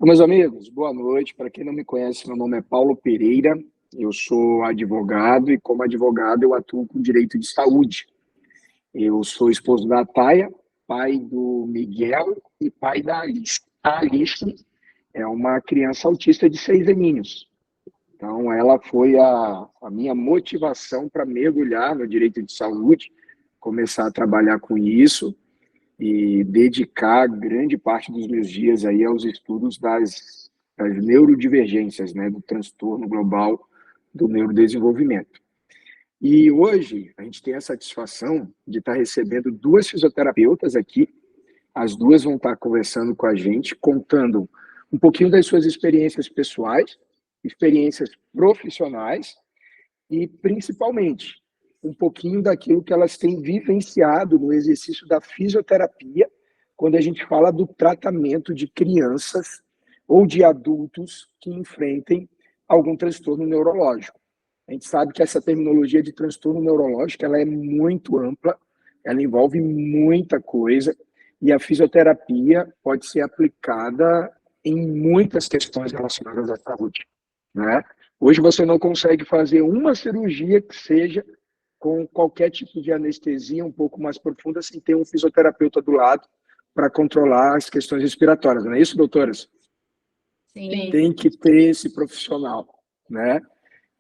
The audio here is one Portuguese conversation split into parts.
Meus amigos, boa noite. Para quem não me conhece, meu nome é Paulo Pereira. Eu sou advogado e, como advogado, eu atuo com direito de saúde. Eu sou esposo da Taia, pai do Miguel e pai da Alice. A Alice é uma criança autista de 6 aninhos. Então, ela foi a minha motivação para mergulhar no direito de saúde, começar a trabalhar com isso e dedicar grande parte dos meus dias aí aos estudos das neurodivergências, né, do transtorno global do neurodesenvolvimento. E hoje a gente tem a satisfação de estar recebendo duas fisioterapeutas aqui. As duas vão estar conversando com a gente, contando um pouquinho das suas experiências pessoais, experiências profissionais e, principalmente, um pouquinho daquilo que elas têm vivenciado no exercício da fisioterapia, quando a gente fala do tratamento de crianças ou de adultos que enfrentem algum transtorno neurológico. A gente sabe que essa terminologia de transtorno neurológico ela é muito ampla, ela envolve muita coisa, e a fisioterapia pode ser aplicada em muitas questões relacionadas à saúde, né? Hoje você não consegue fazer uma cirurgia que seja com qualquer tipo de anestesia um pouco mais profunda sem ter um fisioterapeuta do lado para controlar as questões respiratórias, não é isso, doutoras? Sim. Tem que ter esse profissional, né?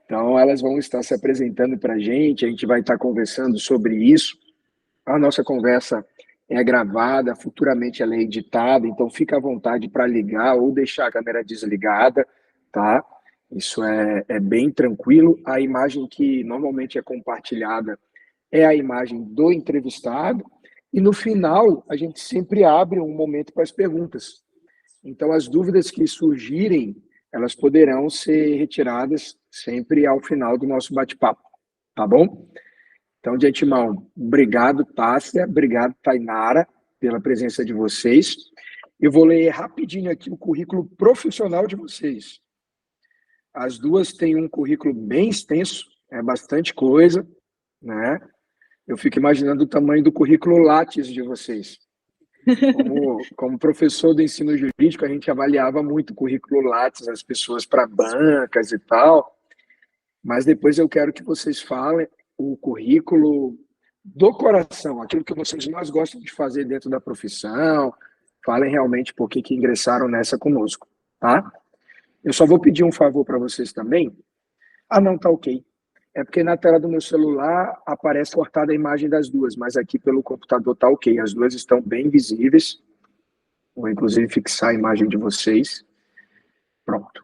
Então, elas vão estar se apresentando para a gente vai estar conversando sobre isso. A nossa conversa é gravada, futuramente ela é editada, então fica à vontade para ligar ou deixar a câmera desligada, tá? Isso é bem tranquilo. A imagem que normalmente é compartilhada é a imagem do entrevistado, e no final a gente sempre abre um momento para as perguntas. Então, as dúvidas que surgirem, elas poderão ser retiradas sempre ao final do nosso bate-papo, tá bom? Então, de antemão, obrigado, Tássia, obrigado, Tainara, pela presença de vocês. Eu vou ler rapidinho aqui o currículo profissional de vocês. As duas têm um currículo bem extenso, é bastante coisa, né? Eu fico imaginando o tamanho do currículo Lattes de vocês. Como professor do ensino jurídico, a gente avaliava muito o currículo Lattes, as pessoas para bancas e tal, mas depois eu quero que vocês falem o currículo do coração, aquilo que vocês mais gostam de fazer dentro da profissão, falem realmente por que ingressaram nessa conosco, tá? Eu só vou pedir um favor para vocês também. Ah, não, tá ok. É porque na tela do meu celular aparece cortada a imagem das duas, mas aqui pelo computador tá ok. As duas estão bem visíveis. Vou inclusive fixar a imagem de vocês. Pronto.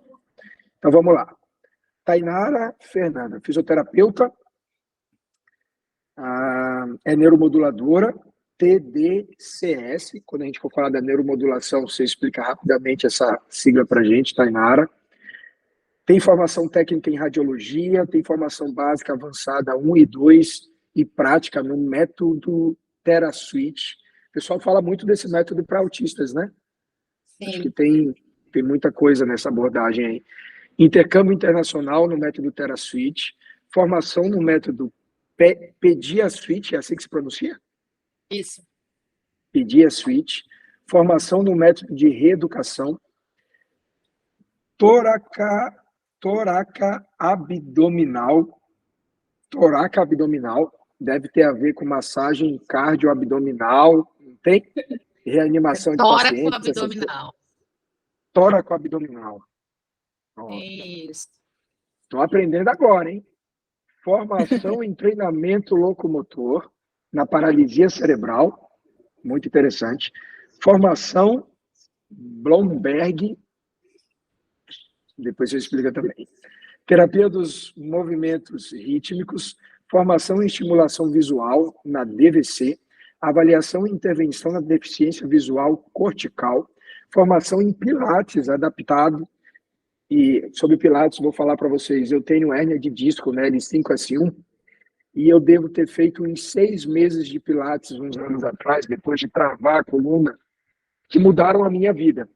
Então vamos lá. Tainara Fernanda, fisioterapeuta, é neuromoduladora, TDCS. Quando a gente for falar da neuromodulação, você explica rapidamente essa sigla para a gente, Tainara. Tem formação técnica em radiologia, tem formação básica avançada 1 e 2 e prática no método TheraSuite. O pessoal fala muito desse método para autistas, né? Sim. Acho que tem muita coisa nessa abordagem aí. Intercâmbio internacional no método TheraSuite, formação no método PediaSuite, é assim que se pronuncia? Isso. PediaSuite, formação no método de reeducação, toraca abdominal, deve ter a ver com massagem cardioabdominal, não tem? Reanimação de pacientes. Tóraco-abdominal. Tóraco-abdominal. Isso. Estou aprendendo agora, hein? Formação em treinamento locomotor na paralisia cerebral, muito interessante. Formação Blomberg, depois você explica também. Terapia dos movimentos rítmicos, formação em estimulação visual na DVC, avaliação e intervenção na deficiência visual cortical, formação em Pilates adaptado. E sobre Pilates, vou falar para vocês, eu tenho hérnia de disco, né, L5-S1, e eu devo ter feito uns 6 meses de Pilates, uns anos atrás, depois de travar a coluna, que mudaram a minha vida.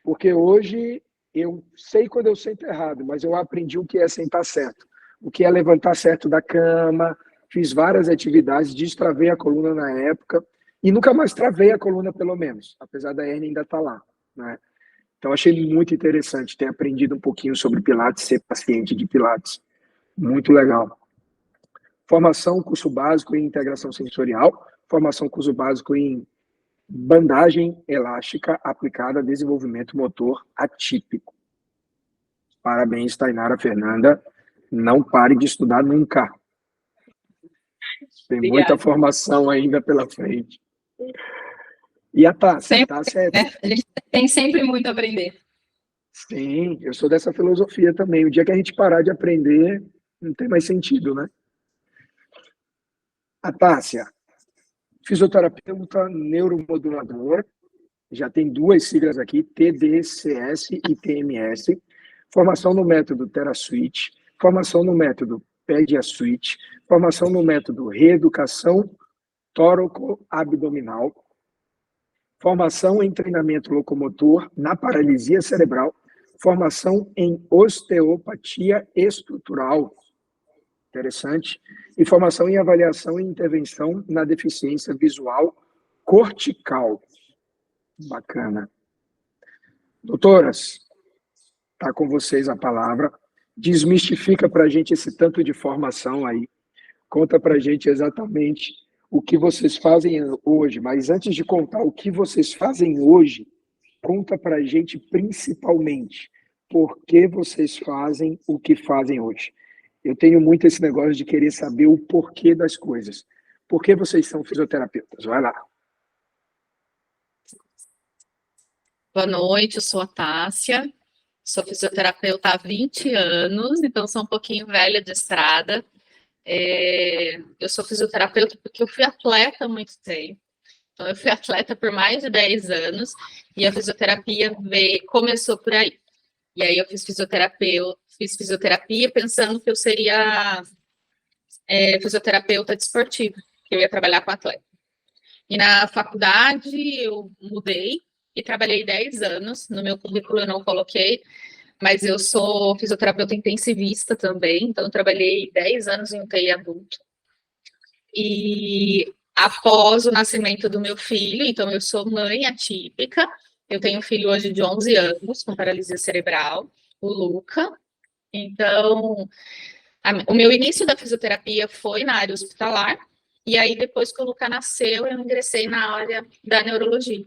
Porque hoje eu sei quando eu sento errado, mas eu aprendi o que é sentar certo, o que é levantar certo da cama, fiz várias atividades, destravei a coluna na época, e nunca mais travei a coluna, pelo menos, apesar da hérnia ainda estar lá, né? Então, achei muito interessante ter aprendido um pouquinho sobre Pilates, ser paciente de Pilates. Muito legal. Formação, curso básico em integração sensorial. Formação, curso básico em bandagem elástica aplicada a desenvolvimento motor atípico. Parabéns, Tainara Fernanda. Não pare de estudar nunca. Tem Obrigada. muita formação ainda pela frente. E a Tássia? Sempre, Tássia né? A gente tem sempre muito a aprender. Sim, eu sou dessa filosofia também. O dia que a gente parar de aprender, não tem mais sentido, né? A Tássia, fisioterapeuta neuromodulador, já tem 2 siglas aqui, TDCS e TMS, formação no método TheraSwitch, formação no método PediaSwitch, formação no método reeducação tóraco-abdominal, formação em treinamento locomotor na paralisia cerebral, formação em osteopatia estrutural, interessante, e formação em avaliação e intervenção na deficiência visual cortical. Bacana. Doutoras, está com vocês a palavra. Desmistifica para a gente esse tanto de formação aí. Conta para a gente exatamente o que vocês fazem hoje. Mas antes de contar o que vocês fazem hoje, conta para a gente principalmente por que vocês fazem o que fazem hoje. Eu tenho muito esse negócio de querer saber o porquê das coisas. Por que vocês são fisioterapeutas? Vai lá. Boa noite, eu sou a Tássia, sou fisioterapeuta há 20 anos, então sou um pouquinho velha de estrada. Eu sou fisioterapeuta porque eu fui atleta há muito tempo. Então, eu fui atleta por mais de 10 anos e a fisioterapia começou por aí. E aí eu fiz fisioterapia pensando que eu seria fisioterapeuta desportiva, que eu ia trabalhar com atleta. E na faculdade eu mudei e trabalhei 10 anos. No meu currículo eu não coloquei, mas eu sou fisioterapeuta intensivista também, então eu trabalhei 10 anos em UTI adulto. E após o nascimento do meu filho, então eu sou mãe atípica, eu tenho um filho hoje de 11 anos com paralisia cerebral, o Luca. Então, o meu início da fisioterapia foi na área hospitalar, e aí depois que o Luca nasceu, eu ingressei na área da neurologia,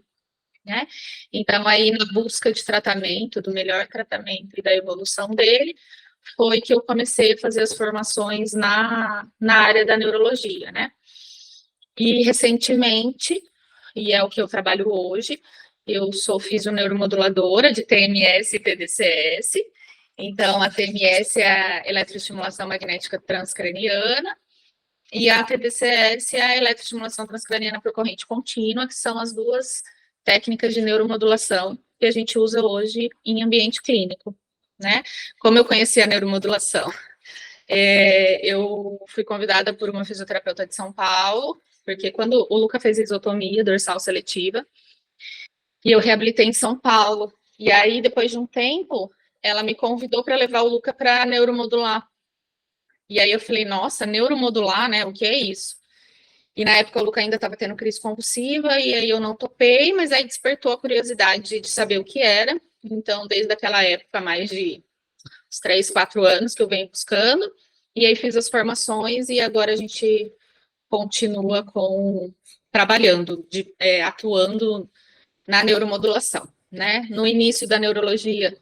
né? Então, aí na busca de tratamento, do melhor tratamento e da evolução dele, foi que eu comecei a fazer as formações na área da neurologia, né? E recentemente, e é o que eu trabalho hoje, eu sou fisioneuromoduladora de TMS e TDCS. Então, a TMS é a eletroestimulação magnética transcraniana e a TDCS é a eletroestimulação transcraniana por corrente contínua, que são as 2 técnicas de neuromodulação que a gente usa hoje em ambiente clínico, né? Como eu conheci a neuromodulação? Eu fui convidada por uma fisioterapeuta de São Paulo, porque quando o Luca fez isotomia dorsal seletiva, e eu reabilitei em São Paulo, e aí depois de um tempo, ela me convidou para levar o Luca para neuromodular. E aí eu falei, nossa, neuromodular, né? O que é isso? E na época o Luca ainda estava tendo crise convulsiva, e aí eu não topei, mas aí despertou a curiosidade de saber o que era. Então, desde aquela época, mais de uns 3, 4 anos que eu venho buscando, e aí fiz as formações, e agora a gente continua trabalhando, atuando na neuromodulação, né? No início da neurologia,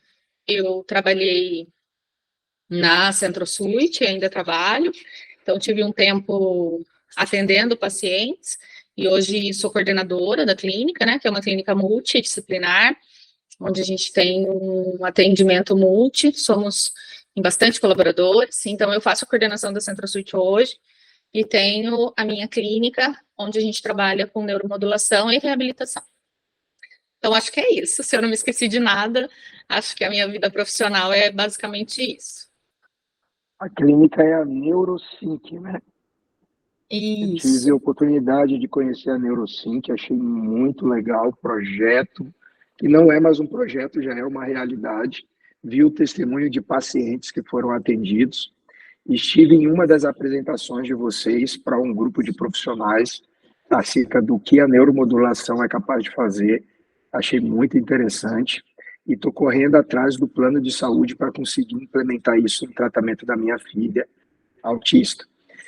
eu trabalhei na Centro-Suite, ainda trabalho, então tive um tempo atendendo pacientes, e hoje sou coordenadora da clínica, né, que é uma clínica multidisciplinar, onde a gente tem um atendimento somos em bastante colaboradores, então eu faço a coordenação da Centro-Suite hoje, e tenho a minha clínica, onde a gente trabalha com neuromodulação e reabilitação. Então, acho que é isso. Se eu não me esqueci de nada, acho que a minha vida profissional é basicamente isso. A clínica é a NeuroSync, né? Eu tive a Isso. oportunidade de conhecer a NeuroSync, achei muito legal o projeto, que não é mais um projeto, já é uma realidade. Vi o testemunho de pacientes que foram atendidos. Estive em uma das apresentações de vocês para um grupo de profissionais acerca do que a neuromodulação é capaz de fazer. Achei muito interessante. e estou correndo atrás do plano de saúde para conseguir implementar isso no tratamento da minha filha autista.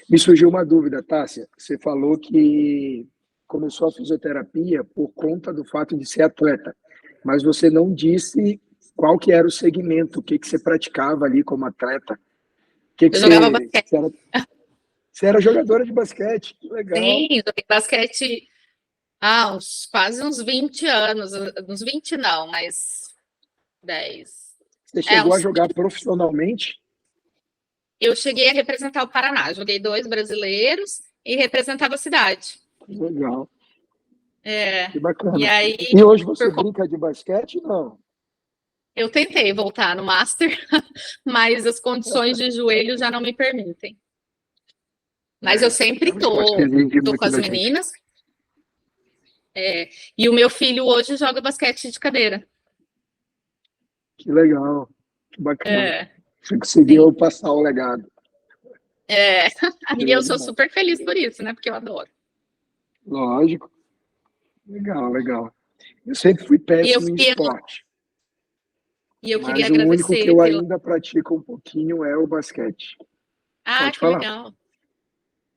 Me surgiu uma dúvida, Tássia. Você falou que começou a fisioterapia por conta do fato de ser atleta, mas você não disse qual que era o segmento, o que que você praticava ali como atleta. O que que Eu jogava basquete. Você era jogadora de basquete, que legal. Sim, eu joguei basquete há quase uns 20 anos, uns 20 não, mas 10. Você chegou a jogar profissionalmente? Eu cheguei a representar o Paraná, joguei 2 brasileiros e representava a cidade. Legal. Que E bacana. aí, E hoje você brinca de basquete? Não. eu tentei voltar no Master, mas as condições de joelho já não me permitem. Mas eu sempre tô com as meninas. E o meu filho hoje joga basquete de cadeira. Que legal, que bacana. Você conseguiu passar o legado. E eu sou super feliz por isso, né? Porque eu adoro. Lógico. Legal, legal. Eu sempre fui péssimo em esporte. E eu mas queria o agradecer. único que eu ainda pratico um pouquinho é o basquete. Pode que falar. Legal.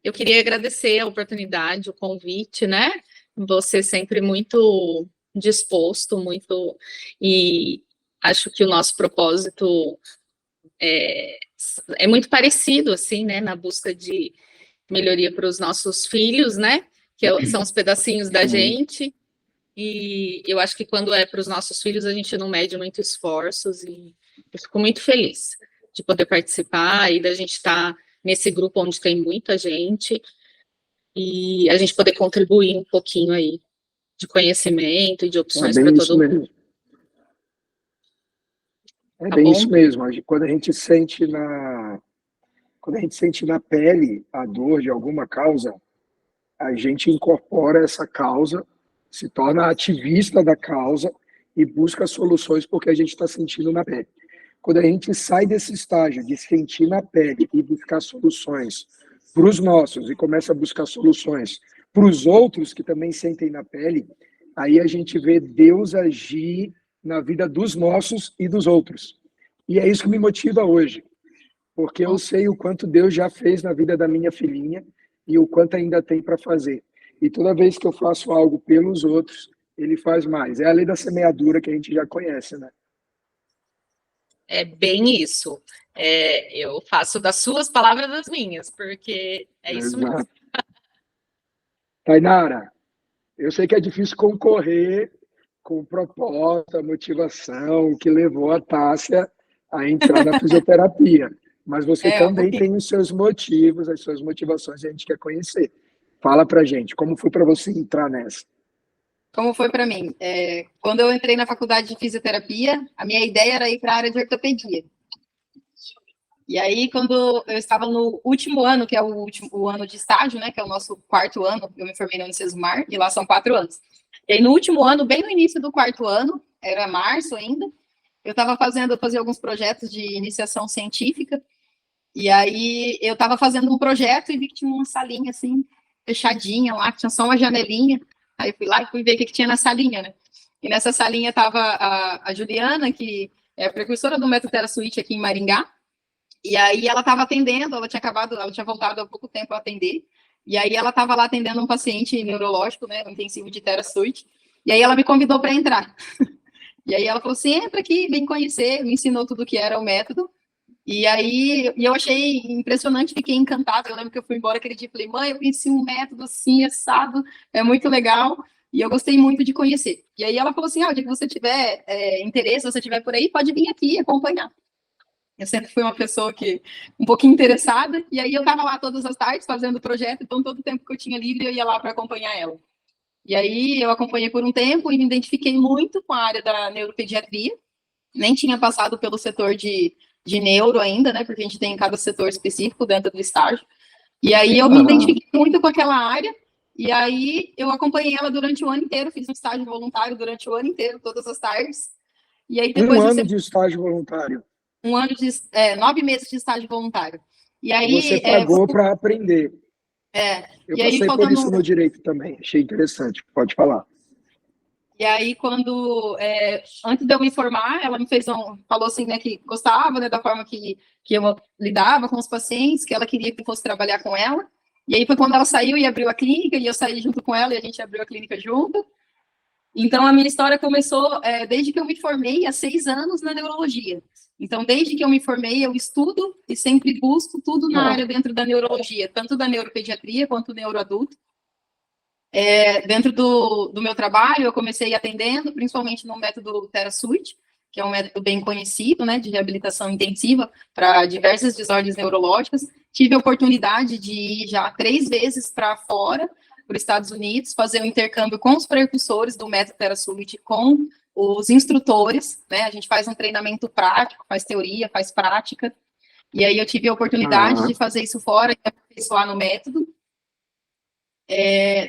Eu queria agradecer a oportunidade, o convite, né? Você sempre muito disposto, e acho que o nosso propósito é muito parecido, assim, né? Na busca de melhoria para os nossos filhos, né? Que são os pedacinhos da gente. E eu acho que quando é para os nossos filhos, a gente não mede muito esforços, e eu fico muito feliz de poder participar e da gente estar nesse grupo onde tem muita gente e a gente poder contribuir um pouquinho aí de conhecimento e de opções para todo mundo. É bem isso mesmo. Quando a gente sente na pele a dor de alguma causa, a gente incorpora essa causa, se torna ativista da causa e busca soluções porque a gente está sentindo na pele. Quando a gente sai desse estágio de sentir na pele e buscar soluções para os nossos e começa a buscar soluções para os outros que também sentem na pele, aí a gente vê Deus agir na vida dos nossos e dos outros. E é isso que me motiva hoje, porque eu sei o quanto Deus já fez na vida da minha filhinha e o quanto ainda tem para fazer. E toda vez que eu faço algo pelos outros, ele faz mais. É a lei da semeadura que a gente já conhece, né? É bem isso. Eu faço das suas palavras as minhas, porque é isso mesmo. Tainara, eu sei que é difícil concorrer com proposta, motivação, que levou a Tássia a entrar na fisioterapia. Mas você também tem os seus motivos, as suas motivações, e a gente quer conhecer. Fala pra gente, como foi para você entrar nessa? Como foi para mim? Quando eu entrei na faculdade de fisioterapia, a minha ideia era ir para a área de ortopedia. E aí, quando eu estava no último ano, que é o ano de estágio, né, que é o nosso 4º ano, eu me formei na Unicesumar, e lá são 4 anos. E aí, no último ano, bem no início do 4º ano, era março ainda, eu fazia alguns projetos de iniciação científica, e aí eu estava fazendo um projeto e vi que tinha uma salinha, assim, fechadinha lá, que tinha só uma janelinha. Aí fui lá e fui ver o que tinha na salinha, né? E nessa salinha estava a Juliana, que é a precursora do método TheraSuite aqui em Maringá. E aí ela estava atendendo, ela tinha voltado há pouco tempo a atender. E aí ela estava lá atendendo um paciente neurológico, né, intensivo de TheraSuite. E aí ela me convidou para entrar. E aí ela falou assim, entra aqui, vem conhecer, me ensinou tudo o que era o método. E aí eu achei impressionante, fiquei encantada. Eu lembro que eu fui embora aquele dia e falei, mãe, eu conheci um método assim, assado, é muito legal. E eu gostei muito de conhecer. E aí ela falou assim, o dia que você tiver interesse, se você estiver por aí, pode vir aqui acompanhar. Eu sempre fui uma pessoa um pouquinho interessada. E aí eu estava lá todas as tardes fazendo o projeto, então todo o tempo que eu tinha livre eu ia lá para acompanhar ela. E aí eu acompanhei por um tempo e me identifiquei muito com a área da neuropediatria. Nem tinha passado pelo setor de neuro ainda, né? Porque a gente tem cada setor específico dentro do estágio. E aí eu me identifiquei muito com aquela área. E aí eu acompanhei ela durante o ano inteiro, fiz um estágio voluntário durante o ano inteiro, todas as tardes. E aí depois um ano de estágio voluntário. 9 meses de estágio voluntário. E aí você pagou para aprender. Eu e aí, passei por isso no direito também, achei interessante. Pode falar. E aí, antes de eu me formar, ela me falou assim, né, que gostava, né, da forma que eu lidava com os pacientes, que ela queria que eu fosse trabalhar com ela. E aí foi quando ela saiu e abriu a clínica, e eu saí junto com ela, e a gente abriu a clínica junto. Então, a minha história começou desde que eu me formei, há 6 anos na neurologia. Então, desde que eu me formei, eu estudo e sempre busco tudo na área dentro da neurologia, tanto da neuropediatria quanto do neuroadulto. Dentro do meu trabalho, eu comecei atendendo, principalmente no método TheraSuite, que é um método bem conhecido, né, de reabilitação intensiva para diversas desordens neurológicas. Tive a oportunidade de ir já 3 vezes para fora, para os Estados Unidos, fazer um intercâmbio com os precursores do método TheraSuite, com os instrutores, né, a gente faz um treinamento prático, faz teoria, faz prática, e aí eu tive a oportunidade de fazer isso fora e aperfeiçoar no método.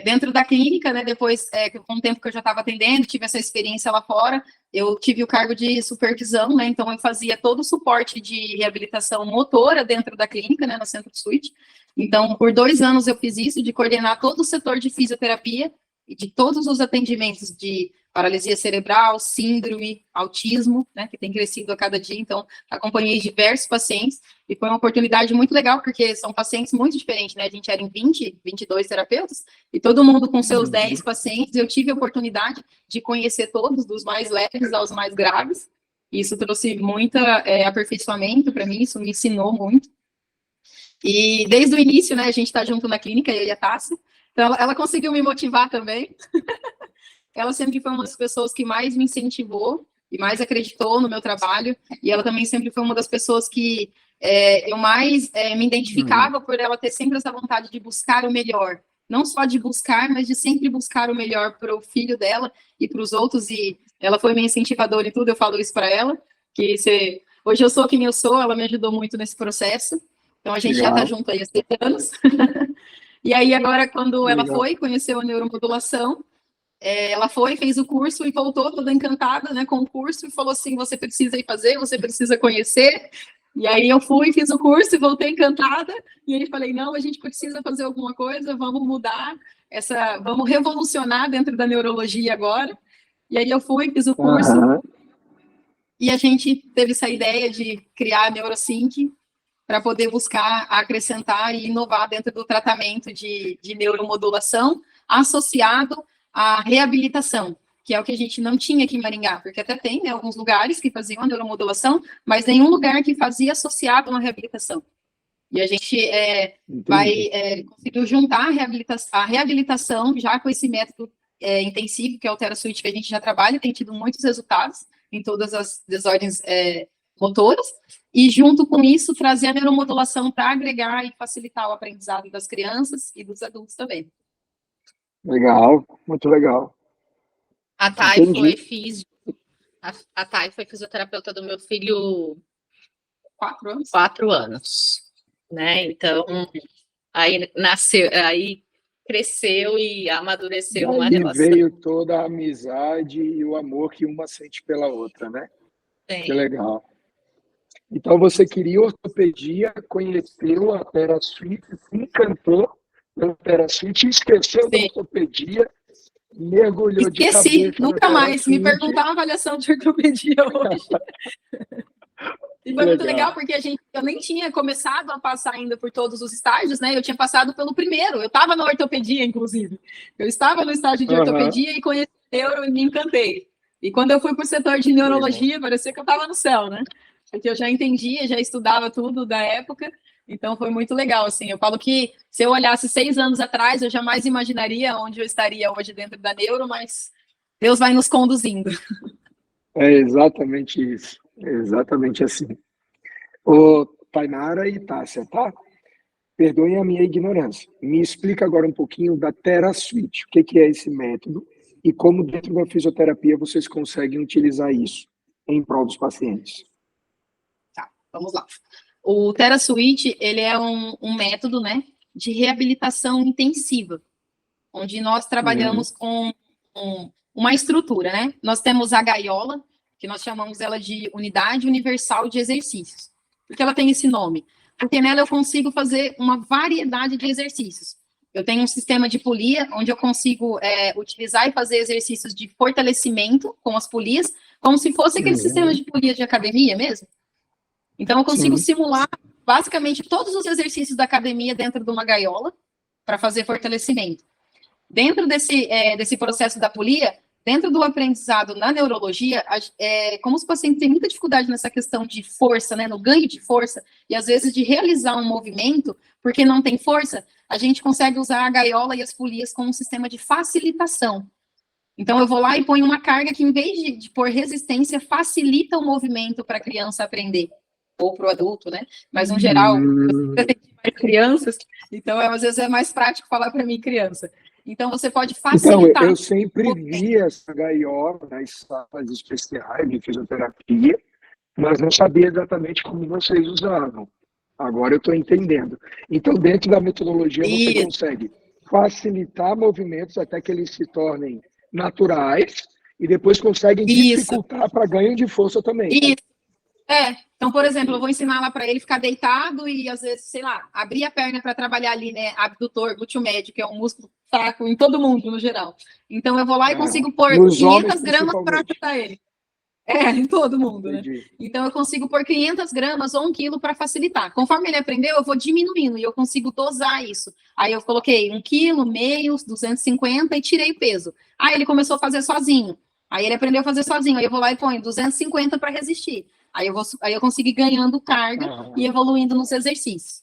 Dentro da clínica, né, depois, com o tempo que eu já estava atendendo, tive essa experiência lá fora, eu tive o cargo de supervisão, né, então eu fazia todo o suporte de reabilitação motora dentro da clínica, né, no Centro Suite. Então, por 2 anos eu fiz isso, de coordenar todo o setor de fisioterapia e de todos os atendimentos de paralisia cerebral, síndrome, autismo, né, que tem crescido a cada dia. Então, acompanhei diversos pacientes e foi uma oportunidade muito legal, porque são pacientes muito diferentes, né? A gente era em 22 terapeutas e todo mundo com seus 10 pacientes. Eu tive a oportunidade de conhecer todos, dos mais leves aos mais graves. Isso trouxe muito aperfeiçoamento para mim, isso me ensinou muito. E desde o início, né, a gente está junto na clínica, eu e a Tássia. Então, ela conseguiu me motivar também. Ela sempre foi uma das pessoas que mais me incentivou e mais acreditou no meu trabalho. E ela também sempre foi uma das pessoas que eu mais me identificava por ela ter sempre essa vontade de buscar o melhor. Não só de buscar, mas de sempre buscar o melhor para o filho dela e para os outros. E ela foi minha incentivadora e tudo, eu falo isso para ela. Hoje eu sou quem eu sou, ela me ajudou muito nesse processo. Então a gente já está junto aí há 7 anos. E aí agora, quando ela conheceu a neuromodulação, ela fez o curso e voltou toda encantada, né, com o curso e falou assim, você precisa ir fazer, você precisa conhecer. E aí eu fui, fiz o curso e voltei encantada. E aí falei, não, a gente precisa fazer alguma coisa, vamos mudar, vamos revolucionar dentro da neurologia agora. E aí eu fui, fiz o curso e a gente teve essa ideia de criar a NeuroSync para poder buscar acrescentar e inovar dentro do tratamento de neuromodulação associado à reabilitação, que é o que a gente não tinha aqui em Maringá, porque até tem, né, alguns lugares que faziam a neuromodulação, mas nenhum lugar que fazia associado à reabilitação. E a gente conseguiu juntar a reabilitação já com esse método intensivo, que é o TheraSuite, que a gente já trabalha, tem tido muitos resultados em todas as desordens motoras, e junto com isso trazer a neuromodulação para agregar e facilitar o aprendizado das crianças e dos adultos também. Legal, muito legal. A Thay foi fisioterapeuta do meu filho 4 anos. 4 anos, né? Então, aí nasceu, aí cresceu e amadureceu uma relação. Veio toda a amizade e o amor que uma sente pela outra, né? Sim. Que legal. Então, você queria ortopedia, conheceu a TheraSuite, se encantou pela TheraSuite, esqueceu da ortopedia, mergulhou de cabeça. Esqueci, nunca mais. Me perguntar uma avaliação de ortopedia hoje. E foi muito legal, porque eu nem tinha começado a passar ainda por todos os estágios, né? Eu tinha passado pelo primeiro, eu estava na ortopedia, inclusive. Eu estava no estágio de ortopedia e conheci neuro e me encantei. E quando eu fui para o setor de neurologia, parecia que eu estava no céu, né? Porque eu já entendia, já estudava tudo da época, então foi muito legal, assim. Eu falo que se eu olhasse 6 anos atrás, eu jamais imaginaria onde eu estaria hoje dentro da neuro, mas Deus vai nos conduzindo. É exatamente isso, é exatamente assim. Ô, Tainara e Tássia, tá? Perdoem a minha ignorância. Me explica agora um pouquinho da TheraSuite, o que é esse método e como dentro da fisioterapia vocês conseguem utilizar isso em prol dos pacientes. Vamos lá. O TheraSuite, ele é um método, né, de reabilitação intensiva, onde nós trabalhamos com uma estrutura, né? Nós temos a gaiola, que nós chamamos ela de Unidade Universal de Exercícios. Por que ela tem esse nome? Porque nela eu consigo fazer uma variedade de exercícios. Eu tenho um sistema de polia, onde eu consigo utilizar e fazer exercícios de fortalecimento com as polias, como se fosse aquele sistema de polia de academia mesmo. Então, eu consigo simular, basicamente, todos os exercícios da academia dentro de uma gaiola, para fazer fortalecimento. Dentro desse processo da polia, dentro do aprendizado na neurologia, como os pacientes têm muita dificuldade nessa questão de força, né, no ganho de força, e às vezes de realizar um movimento, porque não tem força, a gente consegue usar a gaiola e as polias como um sistema de facilitação. Então, eu vou lá e ponho uma carga que, em vez de pôr resistência, facilita o movimento para a criança aprender, ou para o adulto, né? Mas, no geral, você tem mais crianças, então, às vezes, é mais prático falar para mim, criança. Então, você pode facilitar. Então, eu sempre vi essa gaiola nas salas especiais de fisioterapia, mas não sabia exatamente como vocês usavam. Agora eu estou entendendo. Então, dentro da metodologia, você consegue facilitar movimentos até que eles se tornem naturais e depois conseguem dificultar para ganho de força também. Isso. Então, por exemplo, eu vou ensinar lá para ele ficar deitado e, às vezes, sei lá, abrir a perna para trabalhar ali, né, abdutor, glúteo médio, que é um músculo fraco em todo mundo, no geral. Então, eu vou lá e consigo pôr 500 gramas para ajudar ele. Em todo mundo, né? Então, eu consigo pôr 500 gramas ou 1 quilo para facilitar. Conforme ele aprendeu, eu vou diminuindo e eu consigo dosar isso. Aí, eu coloquei 1 quilo, meio, 250 e tirei o peso. Aí, ele começou a fazer sozinho. Aí, ele aprendeu a fazer sozinho. Aí, eu vou lá e ponho 250 para resistir. Aí eu consigo ir ganhando carga e evoluindo nos exercícios.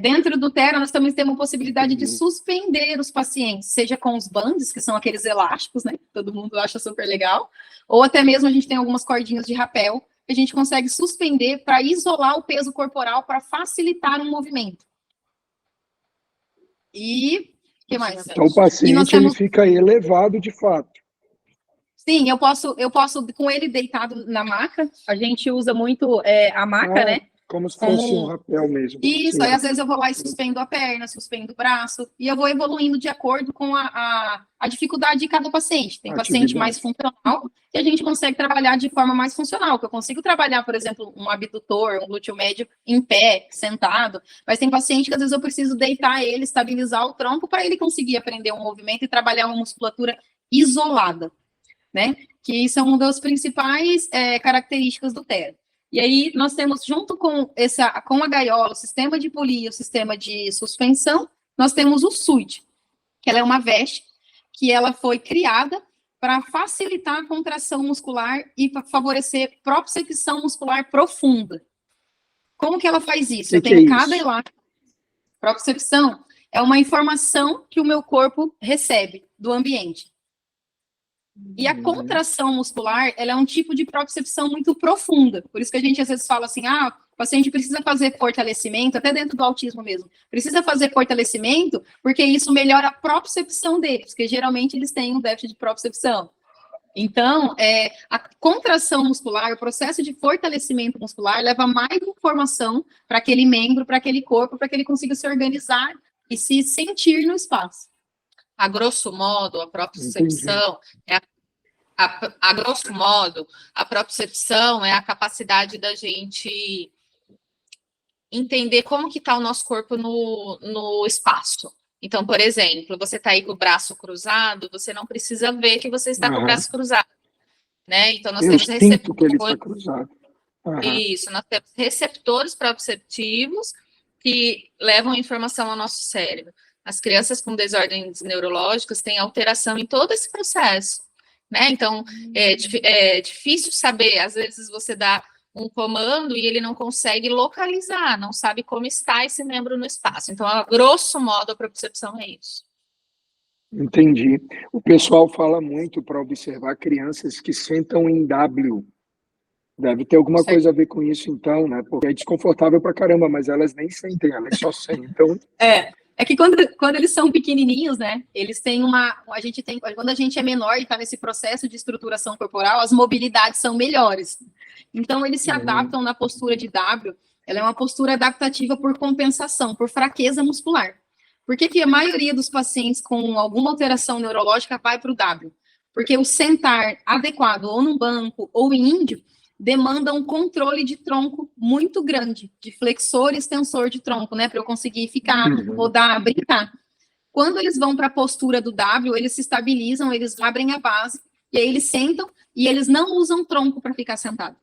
Dentro do Thera, nós também temos a possibilidade de suspender os pacientes, seja com os bands, que são aqueles elásticos, né? Todo mundo acha super legal, ou até mesmo a gente tem algumas cordinhas de rapel, que a gente consegue suspender para isolar o peso corporal, para facilitar o movimento. E o que mais? Então, o paciente ele fica elevado de fato. Sim, eu posso, com ele deitado na maca, a gente usa muito a maca, né? Como se fosse um rapel mesmo. Isso, aí às vezes eu vou lá e suspendo a perna, suspendo o braço, e eu vou evoluindo de acordo com a dificuldade de cada paciente. Tem paciente mais funcional, e a gente consegue trabalhar de forma mais funcional, que eu consigo trabalhar, por exemplo, um abdutor, um glúteo médio em pé, sentado, mas tem paciente que às vezes eu preciso deitar ele, estabilizar o tronco, para ele conseguir aprender um movimento e trabalhar uma musculatura isolada, né? Que são uma das principais características do Thera. E aí, nós temos, junto com a gaiola, o sistema de polia, o sistema de suspensão, nós temos o SUIT, que ela é uma veste que ela foi criada para facilitar a contração muscular e para favorecer propriocepção muscular profunda. Como que ela faz isso? Eu tenho cada elástico. Propriocepção é uma informação que o meu corpo recebe do ambiente. E a contração muscular, ela é um tipo de propriocepção muito profunda. Por isso que a gente às vezes fala assim, o paciente precisa fazer fortalecimento, até dentro do autismo mesmo. Precisa fazer fortalecimento, porque isso melhora a propriocepção deles, porque geralmente eles têm um déficit de propriocepção. Então, a contração muscular, o processo de fortalecimento muscular, leva mais informação para aquele membro, para aquele corpo, para que ele consiga se organizar e se sentir no espaço. A grosso modo, a propriocepção a grosso modo, a propriocepção é a capacidade da gente entender como que está o nosso corpo no espaço. Então, por exemplo, você está aí com o braço cruzado, você não precisa ver que você está com o braço cruzado, né? Então, nós temos receptores. Que ele está cruzado. Isso, nós temos receptores proprioceptivos que levam informação ao nosso cérebro. As crianças com desordens neurológicas têm alteração em todo esse processo, né? Então, é difícil saber, às vezes você dá um comando e ele não consegue localizar, não sabe como está esse membro no espaço. Então, a grosso modo, a propriocepção é isso. Entendi. O pessoal fala muito para observar crianças que sentam em W. Deve ter alguma coisa a ver com isso, então, né? Porque é desconfortável pra caramba, mas elas nem sentem, elas só sentam. É que quando eles são pequenininhos, né, eles têm quando a gente é menor e está nesse processo de estruturação corporal, as mobilidades são melhores. Então, eles se adaptam na postura de W, ela é uma postura adaptativa por compensação, por fraqueza muscular. Por que a maioria dos pacientes com alguma alteração neurológica vai para o W? Porque o sentar adequado, ou num banco, ou em índio, demanda um controle de tronco muito grande, de flexor e extensor de tronco, né, para eu conseguir ficar, rodar, brincar. Quando eles vão para a postura do W, eles se estabilizam, eles abrem a base, e aí eles sentam, e eles não usam tronco para ficar sentado.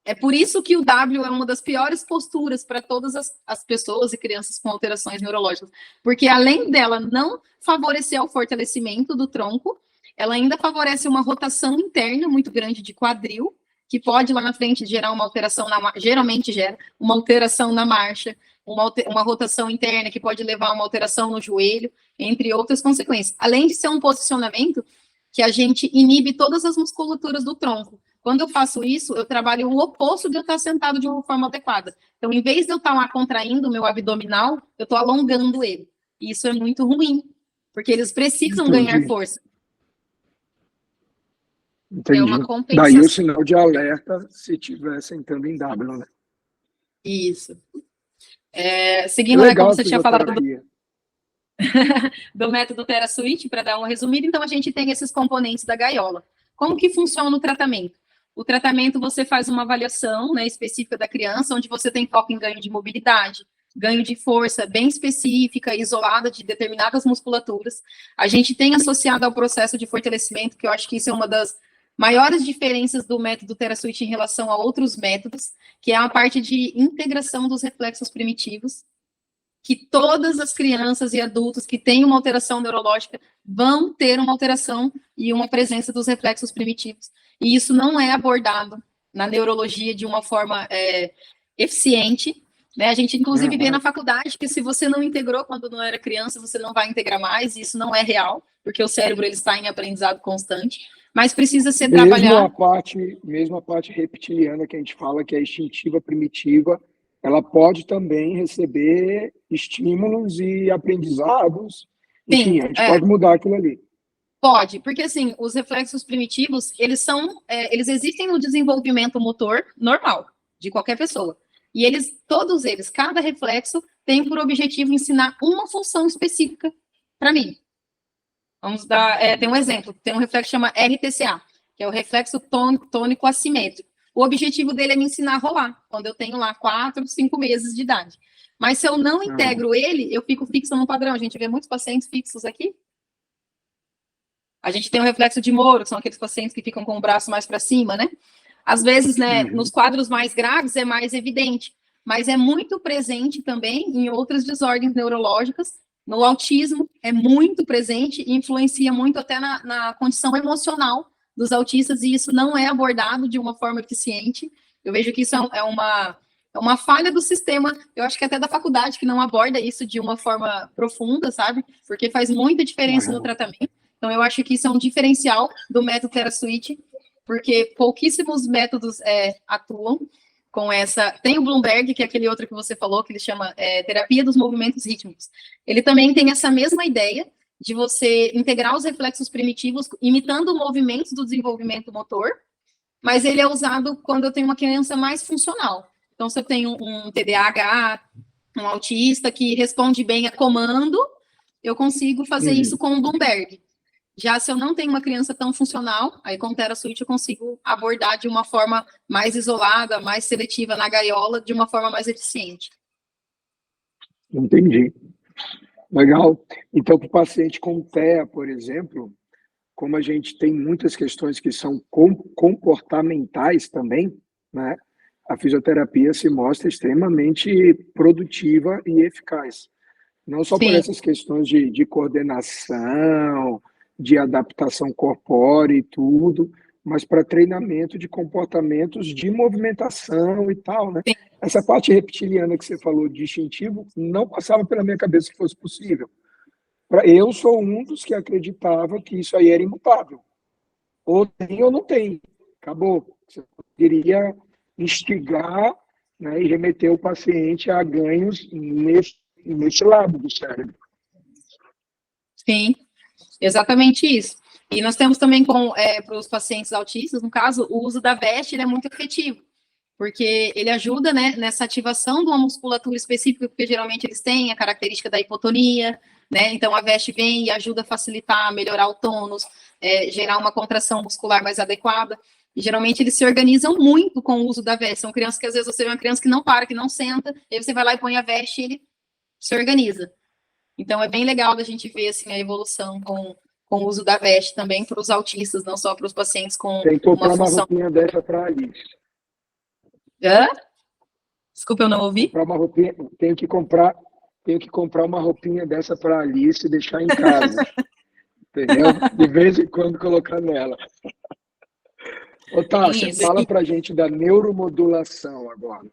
É por isso que o W é uma das piores posturas para todas as pessoas e crianças com alterações neurológicas, porque além dela não favorecer o fortalecimento do tronco, ela ainda favorece uma rotação interna muito grande de quadril, que pode lá na frente gerar uma alteração, geralmente gera uma alteração na marcha, uma rotação interna que pode levar a uma alteração no joelho, entre outras consequências. Além de ser um posicionamento que a gente inibe todas as musculaturas do tronco. Quando eu faço isso, eu trabalho o oposto de eu estar sentado de uma forma adequada. Então, em vez de eu estar lá contraindo o meu abdominal, eu estou alongando ele. E isso é muito ruim, porque eles precisam ganhar força. Entendi. É uma compensação. Daí o sinal de alerta se estiver sentando em W, né? Isso. Seguindo, né, como você tinha falado do método TheraSwitch, para dar uma resumida, então a gente tem esses componentes da gaiola. Como que funciona o tratamento? O tratamento, você faz uma avaliação, né, específica da criança, onde você tem foco em ganho de mobilidade, ganho de força bem específica, isolada de determinadas musculaturas. A gente tem associado ao processo de fortalecimento, que eu acho que isso é uma das maiores diferenças do método TheraSwitch em relação a outros métodos, que é a parte de integração dos reflexos primitivos, que todas as crianças e adultos que têm uma alteração neurológica vão ter uma alteração e uma presença dos reflexos primitivos. E isso não é abordado na neurologia de uma forma eficiente, né? A gente, inclusive, vê na faculdade que se você não integrou quando não era criança, você não vai integrar mais, e isso não é real, porque o cérebro ele está em aprendizado constante, mas precisa ser trabalhado. Mesmo a parte reptiliana que a gente fala, que é instintiva, primitiva, ela pode também receber estímulos e aprendizados. Enfim, a gente pode mudar aquilo ali. Pode, porque assim, os reflexos primitivos, eles existem no desenvolvimento motor normal, de qualquer pessoa. E todos eles, cada reflexo tem por objetivo ensinar uma função específica para mim. Vamos dar, tem um exemplo, tem um reflexo que chama RTCA, que é o reflexo tônico assimétrico. O objetivo dele é me ensinar a rolar, quando eu tenho lá 4, 5 meses de idade. Mas se eu não integro ele, eu fico fixa no padrão. A gente vê muitos pacientes fixos aqui. A gente tem o reflexo de Moro, que são aqueles pacientes que ficam com o braço mais para cima, né? Às vezes, né, nos quadros mais graves é mais evidente, mas é muito presente também em outras desordens neurológicas. No autismo é muito presente e influencia muito até na condição emocional dos autistas, e isso não é abordado de uma forma eficiente. Eu vejo que isso é uma falha do sistema, eu acho que até da faculdade, que não aborda isso de uma forma profunda, sabe? Porque faz muita diferença no tratamento. Então, eu acho que isso é um diferencial do método TheraSwitch, porque pouquíssimos métodos atuam com essa... Tem o Bloomberg, que é aquele outro que você falou, que ele chama terapia dos movimentos rítmicos. Ele também tem essa mesma ideia de você integrar os reflexos primitivos, imitando movimentos do desenvolvimento motor, mas ele é usado quando eu tenho uma criança mais funcional. Então, se eu tenho um TDAH, um autista que responde bem a comando, eu consigo fazer isso com o Bloomberg. Já se eu não tenho uma criança tão funcional, aí com o TheraSwitch eu consigo abordar de uma forma mais isolada, mais seletiva na gaiola, de uma forma mais eficiente. Entendi. Legal. Então, para o paciente com TEA, por exemplo, como a gente tem muitas questões que são comportamentais também, né? A fisioterapia se mostra extremamente produtiva e eficaz. Não só por essas questões de coordenação, de adaptação corpórea e tudo, mas para treinamento de comportamentos de movimentação e tal, né? Essa parte reptiliana que você falou de instintivo não passava pela minha cabeça que fosse possível. Eu sou um dos que acreditava que isso aí era imutável. Ou tem ou não tem. Acabou. Você poderia instigar, né, e remeter o paciente a ganhos nesse lado do cérebro. Sim, exatamente isso. E nós temos também para os pacientes autistas, no caso, o uso da veste é muito efetivo, porque ele ajuda, né, nessa ativação de uma musculatura específica, porque geralmente eles têm a característica da hipotonia, né? Então a veste vem e ajuda a facilitar, melhorar o tônus, gerar uma contração muscular mais adequada. E geralmente eles se organizam muito com o uso da veste. São crianças que às vezes você vê uma criança que não para, que não senta, e aí você vai lá e põe a veste e ele se organiza. Então é bem legal da gente ver assim, a evolução com o uso da veste também para os autistas, não só para os pacientes com Tem que comprar uma uma função. roupinha dessa para a Alice. Hã? Desculpa, eu não ouvi. Comprar uma roupinha, tenho que comprar uma roupinha dessa para a Alice e deixar em casa. Entendeu? De vez em quando colocar nela. Ô, Tássia, Isso. fala pra gente da neuromodulação agora.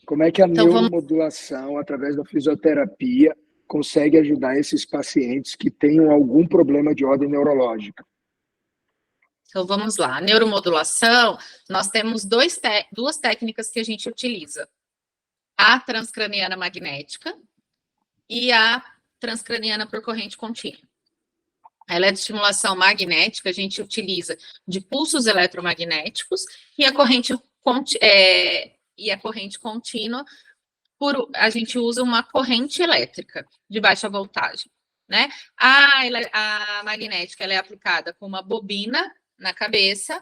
Como é que a Então, neuromodulação, através da fisioterapia, consegue ajudar esses pacientes que tenham algum problema de ordem neurológica? Então, vamos lá. A neuromodulação, nós temos duas técnicas que a gente utiliza. A transcraniana magnética e a transcraniana por corrente contínua. A eletroestimulação magnética a gente utiliza de pulsos eletromagnéticos e a corrente contínua, a gente usa uma corrente elétrica de baixa voltagem, né? A magnética ela é aplicada com uma bobina na cabeça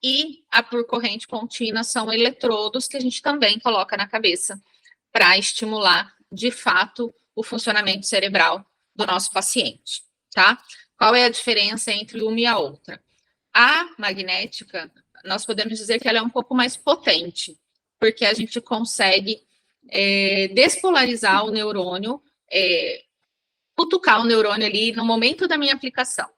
e a por corrente contínua são eletrodos que a gente também coloca na cabeça para estimular, de fato, o funcionamento cerebral do nosso paciente. Tá? Qual é a diferença entre uma e a outra? A magnética, nós podemos dizer que ela é um pouco mais potente, porque a gente consegue despolarizar o neurônio, cutucar o neurônio ali no momento da minha aplicação.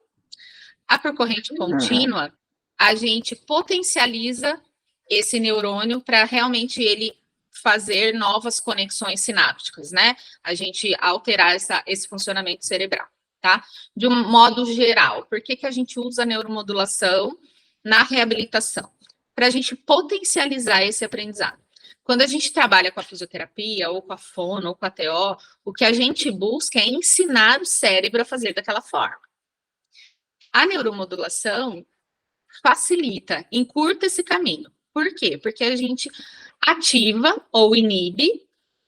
A por corrente contínua, a gente potencializa esse neurônio para realmente ele fazer novas conexões sinápticas, né? A gente alterar esse funcionamento cerebral. Tá? De um modo geral, por que a gente usa a neuromodulação na reabilitação? Para a gente potencializar esse aprendizado. Quando a gente trabalha com a fisioterapia, ou com a fono, ou com a TO, o que a gente busca é ensinar o cérebro a fazer daquela forma. A neuromodulação facilita, encurta esse caminho. Por quê? Porque a gente ativa ou inibe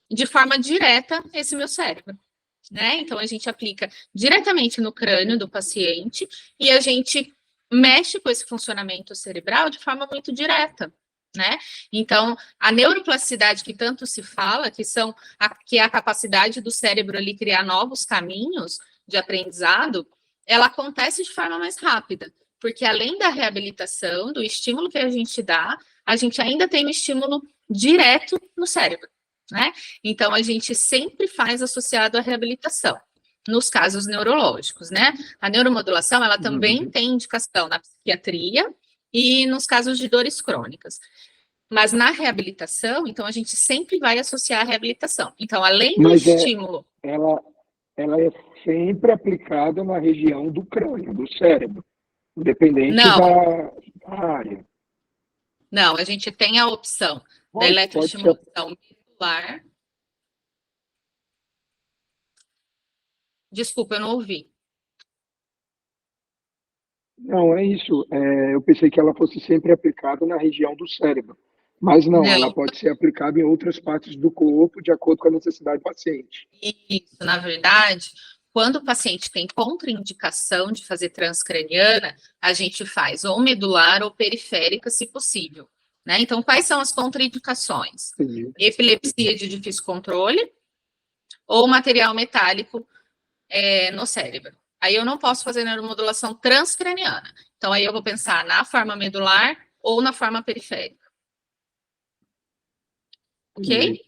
de forma direta esse meu cérebro. Né? Então, a gente aplica diretamente no crânio do paciente e a gente mexe com esse funcionamento cerebral de forma muito direta, né? Então, a neuroplasticidade que tanto se fala, que é a capacidade do cérebro ali criar novos caminhos de aprendizado, ela acontece de forma mais rápida, porque além da reabilitação, do estímulo que a gente dá, a gente ainda tem um estímulo direto no cérebro. Né? Então, a gente sempre faz associado à reabilitação, nos casos neurológicos, né? A neuromodulação, ela também tem indicação na psiquiatria e nos casos de dores crônicas. Mas na reabilitação, então, a gente sempre vai associar a reabilitação. Então, além do estímulo... Ela é sempre aplicada na região do crânio, do cérebro, independente da área. Não, a gente tem a opção da eletroestimulação medular. Desculpa, eu não ouvi. Não, é isso. Eu pensei que ela fosse sempre aplicada na região do cérebro. Mas não, ela pode ser aplicada em outras partes do corpo, de acordo com a necessidade do paciente. Isso, na verdade, quando o paciente tem contraindicação de fazer transcraniana, a gente faz ou medular ou periférica, se possível. Né? Então, quais são as contraindicações? Sim. Epilepsia de difícil controle ou material metálico no cérebro. Aí eu não posso fazer neuromodulação transcraniana. Então, aí eu vou pensar na forma medular ou na forma periférica. Ok?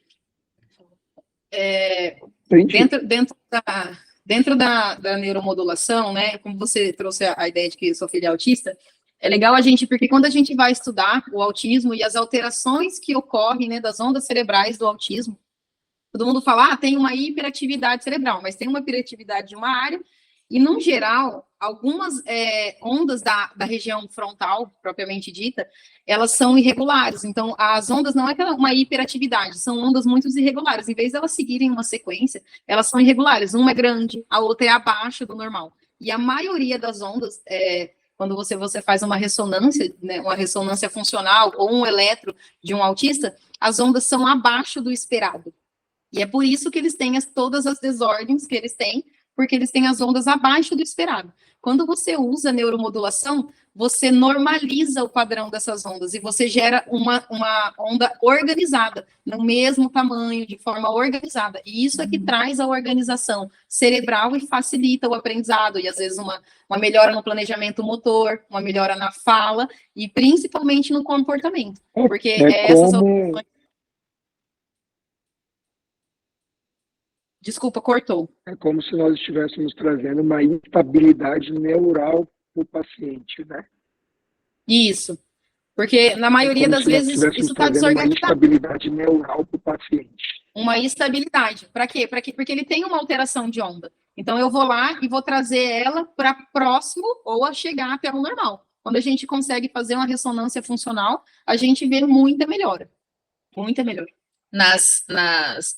Dentro da neuromodulação, né, como você trouxe a ideia de que sua filha é autista, é legal a gente, porque quando a gente vai estudar o autismo e as alterações que ocorrem, né, das ondas cerebrais do autismo, todo mundo fala, tem uma hiperatividade cerebral, mas tem uma hiperatividade de uma área, e, no geral, algumas ondas da região frontal, propriamente dita, elas são irregulares. Então, as ondas não é uma hiperatividade, são ondas muito irregulares. Em vez de elas seguirem uma sequência, elas são irregulares. Uma é grande, a outra é abaixo do normal. E a maioria das ondas, quando você faz uma ressonância, né, uma ressonância funcional ou um eletro de um autista, as ondas são abaixo do esperado. E é por isso que eles têm todas as desordens que eles têm, porque eles têm as ondas abaixo do esperado. Quando você usa neuromodulação, você normaliza o padrão dessas ondas e você gera uma onda organizada, no mesmo tamanho, de forma organizada. E isso é que traz a organização cerebral e facilita o aprendizado, e às vezes uma melhora no planejamento motor, uma melhora na fala, e principalmente no comportamento. Porque essas... Desculpa, cortou. É como se nós estivéssemos trazendo uma instabilidade neural para o paciente, né? Isso. Porque, na maioria das vezes, isso está desorganizado. Uma instabilidade neural para o paciente. Uma instabilidade. Para quê? Porque ele tem uma alteração de onda. Então, eu vou lá e vou trazer ela para próximo ou a chegar até o normal. Quando a gente consegue fazer uma ressonância funcional, a gente vê muita melhora. Muita melhora.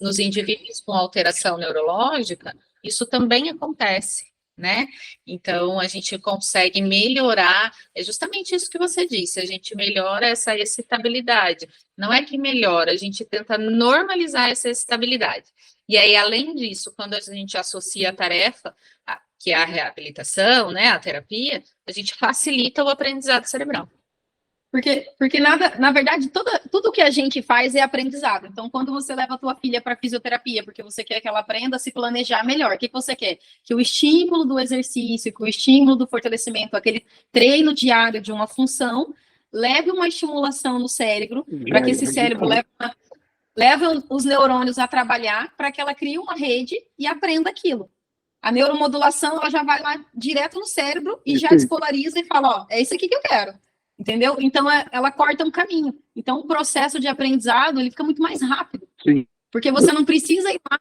Nos indivíduos com alteração neurológica, isso também acontece, né? Então, a gente consegue melhorar, é justamente isso que você disse, a gente melhora essa excitabilidade. Não é que melhora, a gente tenta normalizar essa excitabilidade. E aí, além disso, quando a gente associa a tarefa, que é a reabilitação, né, a terapia, a gente facilita o aprendizado cerebral. Porque na verdade, tudo que a gente faz é aprendizado. Então, quando você leva a tua filha para fisioterapia, porque você quer que ela aprenda a se planejar melhor, o que você quer? Que o estímulo do exercício, que o estímulo do fortalecimento, aquele treino diário de uma função, leve uma estimulação no cérebro, para que esse cérebro leve os neurônios a trabalhar, para que ela crie uma rede e aprenda aquilo. A neuromodulação, ela já vai lá direto no cérebro e já despolariza e fala, ó, é isso aqui que eu quero. Entendeu? Então, ela corta um caminho. Então, o processo de aprendizado, ele fica muito mais rápido. Sim. Porque você não precisa ir lá,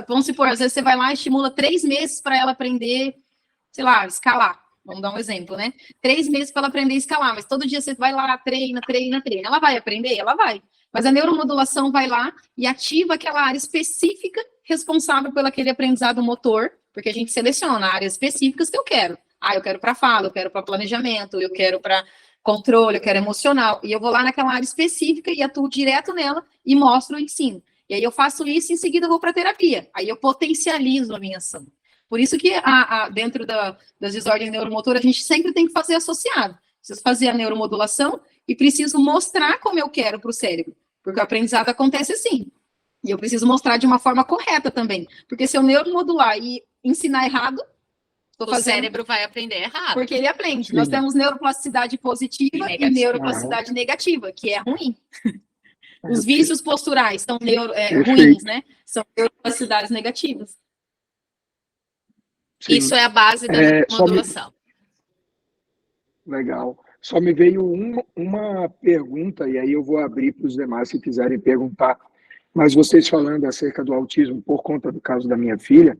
vamos supor, às vezes você vai lá e estimula 3 meses para ela aprender, sei lá, escalar. Vamos dar um exemplo, né? 3 meses para ela aprender a escalar, mas todo dia você vai lá, treina. Ela vai aprender? Ela vai. Mas a neuromodulação vai lá e ativa aquela área específica responsável pelo aquele aprendizado motor, porque a gente seleciona áreas específicas que eu quero. Eu quero para fala, eu quero para planejamento, eu quero para controle, eu quero emocional, e eu vou lá naquela área específica e atuo direto nela e mostro o ensino. E aí eu faço isso e em seguida eu vou para a terapia. Aí eu potencializo a minha ação. Por isso que dentro das desordens neuromotoras, a gente sempre tem que fazer associado. Preciso fazer a neuromodulação e preciso mostrar como eu quero para o cérebro. Porque o aprendizado acontece assim. E eu preciso mostrar de uma forma correta também. Porque se eu neuromodular e ensinar errado, o cérebro vai aprender errado. Porque ele aprende. Sim. Nós temos neuroplasticidade positiva e neuroplasticidade negativa, que é ruim. Os vícios posturais são ruins, né? São neuroplasticidades negativas. Sim. Isso é a base da modulação. Legal. Só me veio uma pergunta, e aí eu vou abrir para os demais se quiserem perguntar. Mas vocês falando acerca do autismo por conta do caso da minha filha,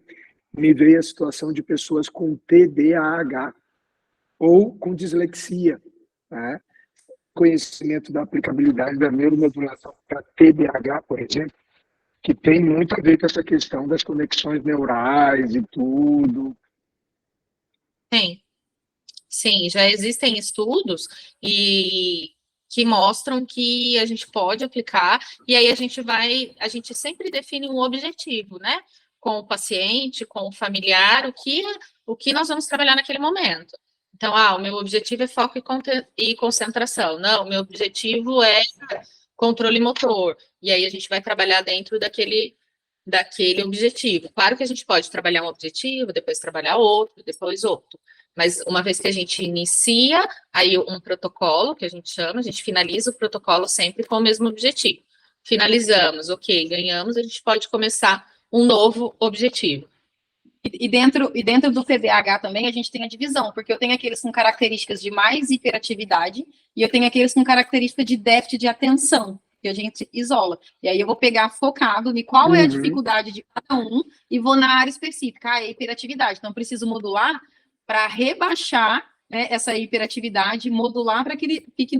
me veio a situação de pessoas com TDAH ou com dislexia, né? Conhecimento da aplicabilidade da neuromodulação para TDAH, por exemplo, que tem muito a ver com essa questão das conexões neurais e tudo. Sim, já existem estudos que mostram que a gente pode aplicar, e aí a gente sempre define um objetivo, né? Com o paciente, com o familiar, o que nós vamos trabalhar naquele momento. Então, o meu objetivo é foco e concentração. Não, o meu objetivo é controle motor. E aí a gente vai trabalhar dentro daquele objetivo. Claro que a gente pode trabalhar um objetivo, depois trabalhar outro, depois outro. Mas uma vez que a gente inicia aí um protocolo, que a gente chama, a gente finaliza o protocolo sempre com o mesmo objetivo. Finalizamos, ok, ganhamos, a gente pode começar um novo objetivo. E dentro do TDAH também a gente tem a divisão, porque eu tenho aqueles com características de mais hiperatividade e eu tenho aqueles com característica de déficit de atenção, que a gente isola. E aí eu vou pegar focado em qual é a dificuldade de cada um e vou na área específica, a hiperatividade. Então, preciso modular para rebaixar, né, essa hiperatividade, modular para que ele fique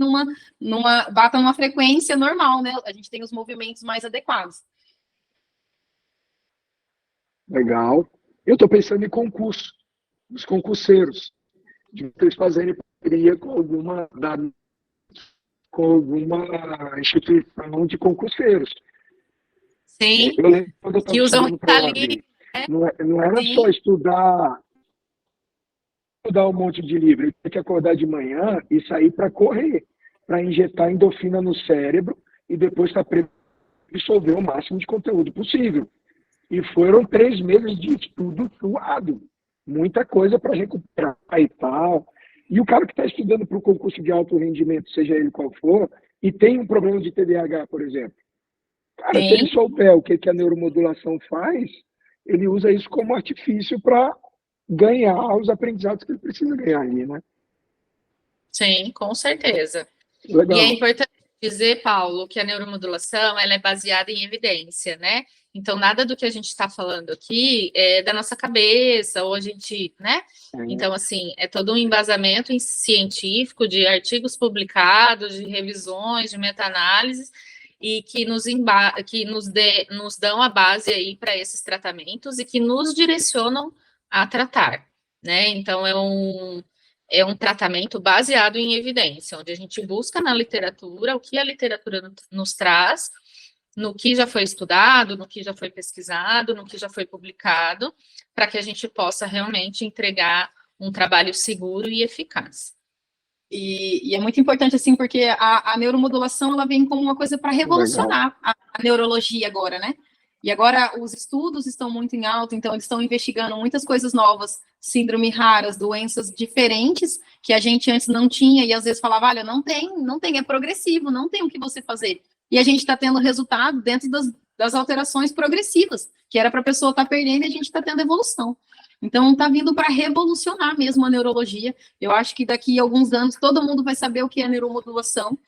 bata numa frequência normal, né? A gente tem os movimentos mais adequados. Legal. Eu estou pensando em concurso, os concurseiros, de vocês fazerem parceria com alguma instituição de concurseiros. Sim, que usam ali. Não era só estudar. dar um monte de livro, ele tem que acordar de manhã e sair para correr, para injetar endorfina no cérebro e depois estar preso absorver o máximo de conteúdo possível. E foram 3 meses de estudo suado. Muita coisa para recuperar e tal. E o cara que está estudando para o concurso de alto rendimento, seja ele qual for, e tem um problema de TDAH, por exemplo. Cara, se ele souber o que a neuromodulação faz, ele usa isso como artifício para ganhar os aprendizados que ele precisa ganhar ali, né? Sim, com certeza. Legal. E é importante dizer, Paulo, que a neuromodulação ela é baseada em evidência, né? Então, nada do que a gente está falando aqui é da nossa cabeça, ou a gente, né? Então, assim, é todo um embasamento científico de artigos publicados, de revisões, de meta-análises, e que nos dão a base aí para esses tratamentos e que nos direcionam a tratar, né? Então, é um tratamento baseado em evidência, onde a gente busca na literatura o que a literatura nos traz, no que já foi estudado, no que já foi pesquisado, no que já foi publicado, para que a gente possa realmente entregar um trabalho seguro e eficaz. E é muito importante, assim, porque a neuromodulação, ela vem como uma coisa para revolucionar a neurologia agora, né? E agora os estudos estão muito em alta, então eles estão investigando muitas coisas novas, síndrome raras, doenças diferentes, que a gente antes não tinha, e às vezes falava, olha, não tem, é progressivo, não tem o que você fazer. E a gente está tendo resultado dentro das alterações progressivas, que era para a pessoa estar perdendo, e a gente está tendo evolução. Então, está vindo para revolucionar mesmo a neurologia. Eu acho que daqui a alguns anos todo mundo vai saber o que é neuromodulação.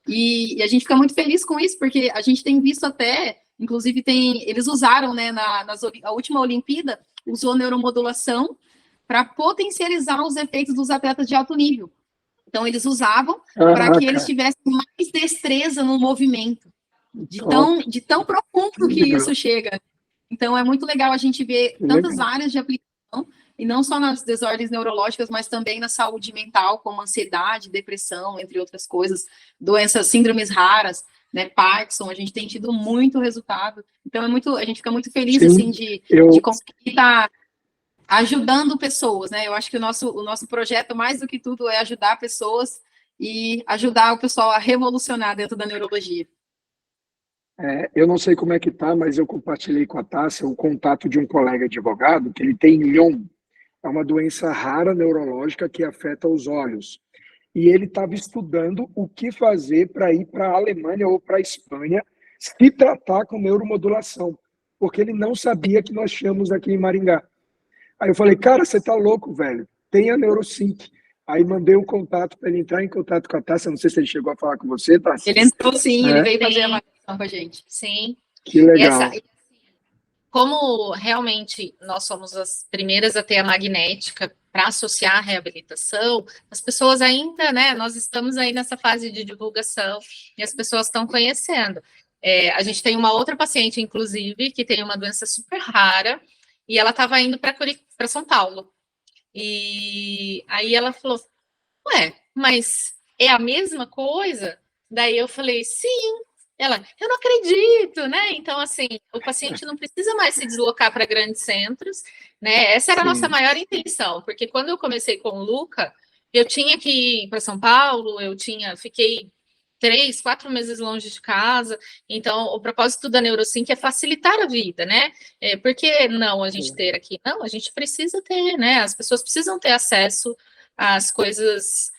E a gente fica muito feliz com isso, porque a gente tem visto até, inclusive eles usaram, né, a última Olimpíada, usou neuromodulação para potencializar os efeitos dos atletas de alto nível. Então, eles usavam para que eles tivessem mais destreza no movimento, de tão profundo que isso chega. Então, é muito legal a gente ver tantas áreas de aplicação, e não só nas desordens neurológicas, mas também na saúde mental, como ansiedade, depressão, entre outras coisas, doenças, síndromes raras, né, Parkinson, a gente tem tido muito resultado. Então, a gente fica muito feliz, assim, de conseguir estar ajudando pessoas, né? Eu acho que o nosso projeto, mais do que tudo, é ajudar pessoas e ajudar o pessoal a revolucionar dentro da neurologia. Eu não sei como é que tá, mas eu compartilhei com a Tássia o contato de um colega advogado que ele tem Lyon. É uma doença rara neurológica que afeta os olhos. E ele estava estudando o que fazer para ir para a Alemanha ou para a Espanha se tratar com neuromodulação, porque ele não sabia que nós tínhamos aqui em Maringá. Aí eu falei, cara, você tá louco, velho. Tem a Neurosync. Aí mandei um contato para ele entrar em contato com a Tássia. Não sei se ele chegou a falar com você, Tássia. Ele entrou sim, ele veio fazer a avaliação com a gente. Sim. Que legal. Como realmente nós somos as primeiras a ter a magnética para associar a reabilitação, as pessoas ainda, né, nós estamos aí nessa fase de divulgação e as pessoas estão conhecendo. A gente tem uma outra paciente, inclusive, que tem uma doença super rara, e ela estava indo para São Paulo. E aí ela falou, ué, mas é a mesma coisa? Daí eu falei, sim. Ela, eu não acredito, né? Então, assim, o paciente não precisa mais se deslocar para grandes centros, né? Essa era a nossa maior intenção, porque quando eu comecei com o Luca, eu tinha que ir para São Paulo, fiquei 3, 4 meses longe de casa, então o propósito da Neurosync é facilitar a vida, né? Por que não a gente ter aqui? Não, a gente precisa ter, né? As pessoas precisam ter acesso às coisas,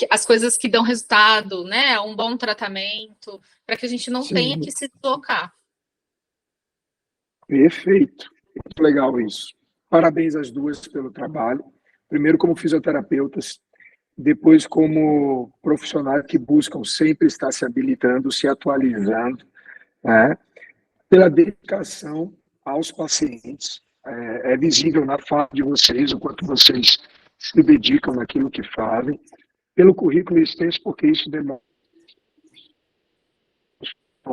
as coisas que dão resultado, né? Um bom tratamento, para que a gente não tenha que se deslocar. Perfeito. Muito legal isso. Parabéns às duas pelo trabalho. Primeiro como fisioterapeutas, depois como profissionais que buscam sempre estar se habilitando, se atualizando, né? Pela dedicação aos pacientes. É visível na fala de vocês o quanto vocês se dedicam naquilo que fazem, pelo currículo extenso, porque isso demora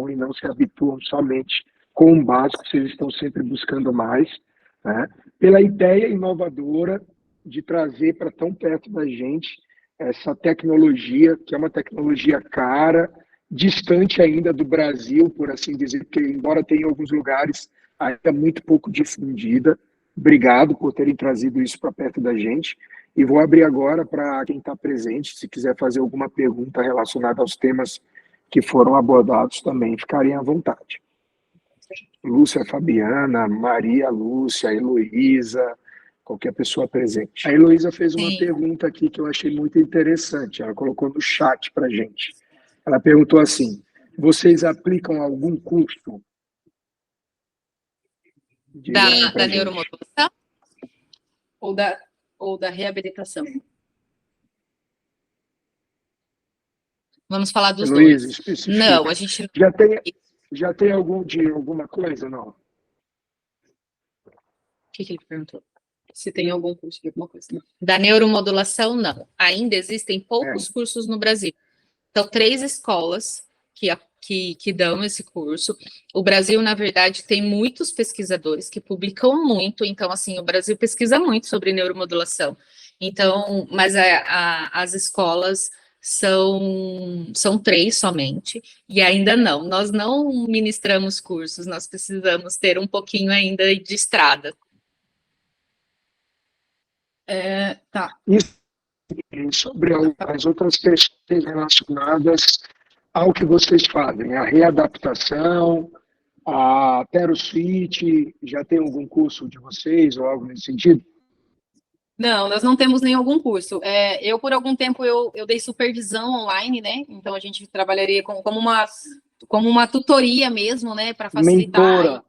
e não se habituam somente com o básico, vocês estão sempre buscando mais, né? Pela ideia inovadora de trazer para tão perto da gente essa tecnologia, que é uma tecnologia cara, distante ainda do Brasil, por assim dizer, porque embora tenha em alguns lugares ainda muito pouco difundida. Obrigado por terem trazido isso para perto da gente. E vou abrir agora para quem está presente, se quiser fazer alguma pergunta relacionada aos temas que foram abordados também, ficarem à vontade. Lúcia Fabiana, Maria Lúcia, Heloísa, qualquer pessoa presente. A Heloísa fez uma pergunta aqui que eu achei muito interessante, ela colocou no chat para a gente. Ela perguntou assim, vocês aplicam algum curso? Da neuromodulação? Ou da reabilitação? Vamos falar dos Heloísa, dois. especifica. Não, a gente... Já tem alguma coisa, não? O que ele perguntou? Se tem algum curso de alguma coisa. Não. Da neuromodulação, não. Ainda existem poucos cursos no Brasil. Então, 3 escolas que dão esse curso. O Brasil, na verdade, tem muitos pesquisadores que publicam muito. Então, assim, o Brasil pesquisa muito sobre neuromodulação. Então, mas as escolas são 3 somente, e ainda não. Nós não ministramos cursos, nós precisamos ter um pouquinho ainda de estrada. Tá. E sobre as outras questões relacionadas ao que vocês fazem, a readaptação, a TeroSuite, já tem algum curso de vocês ou algo nesse sentido? Não, nós não temos nenhum curso. Eu, por algum tempo, eu dei supervisão online, né? Então, a gente trabalharia como uma tutoria mesmo, né? Para facilitar. Mentora.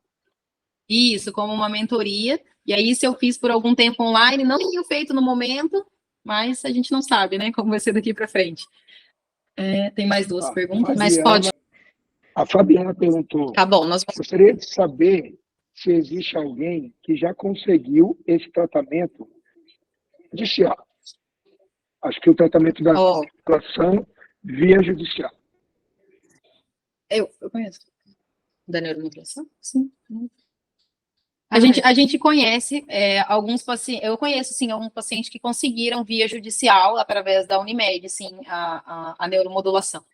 Isso, como uma mentoria. E aí, isso eu fiz por algum tempo online. Não tenho feito no momento, mas a gente não sabe, né? Como vai ser daqui para frente. Tem mais 2 perguntas, mas pode... A Fabiana perguntou. Tá bom, gostaria de saber se existe alguém que já conseguiu esse tratamento judicial. Acho que o tratamento da situação via judicial. Eu conheço. Da neuromodulação? Sim. A gente conhece alguns pacientes, eu conheço, sim, alguns pacientes que conseguiram via judicial, através da Unimed, sim, a neuromodulação.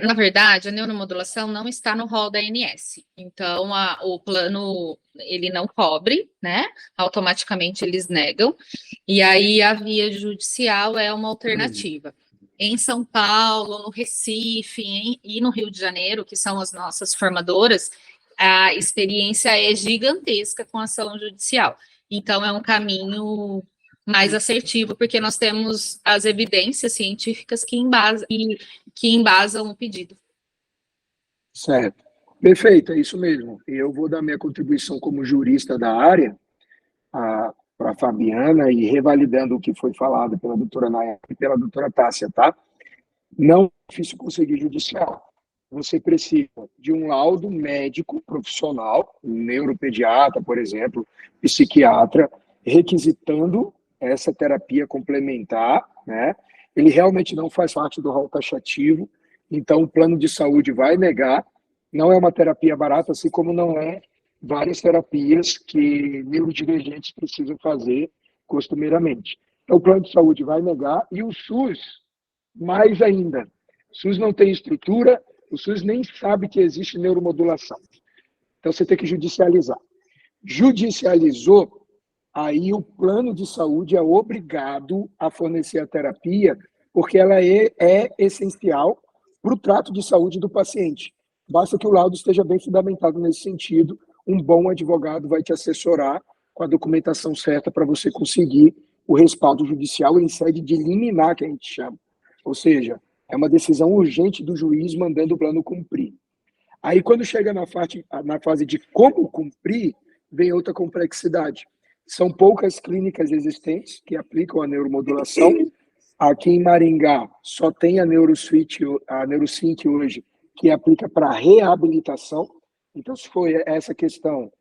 Na verdade, a neuromodulação não está no rol da ANS. Então, o plano, ele não cobre, né? Automaticamente eles negam. E aí, a via judicial é uma alternativa. Em São Paulo, no Recife e no Rio de Janeiro, que são as nossas formadoras, a experiência é gigantesca com a ação judicial. Então, é um caminho mais assertivo, porque nós temos as evidências científicas que embasam o pedido. Certo. Perfeito, é isso mesmo. Eu vou dar minha contribuição como jurista da área para a Fabiana e revalidando o que foi falado pela doutora Nayara e pela doutora Tássia, tá? Não é difícil conseguir judicial. Você precisa de um laudo médico profissional, um neuropediatra, por exemplo, psiquiatra, requisitando essa terapia complementar, né? Ele realmente não faz parte do rol taxativo, então o plano de saúde vai negar. Não é uma terapia barata, assim como não é várias terapias que neurodivergentes precisam fazer costumeiramente. Então o plano de saúde vai negar e o SUS, mais ainda. O SUS não tem estrutura, o SUS nem sabe que existe neuromodulação. Então você tem que judicializar. Judicializou, aí o plano de saúde é obrigado a fornecer a terapia, porque ela é essencial para o trato de saúde do paciente. Basta que o laudo esteja bem fundamentado nesse sentido, um bom advogado vai te assessorar com a documentação certa para você conseguir o respaldo judicial em sede de liminar, que a gente chama. Ou seja, é uma decisão urgente do juiz mandando o plano cumprir. Aí, quando chega na fase de como cumprir, vem outra complexidade. São poucas clínicas existentes que aplicam a neuromodulação. Aqui em Maringá, só tem a NeuroSync hoje, que aplica para reabilitação. Então, se for essa questão,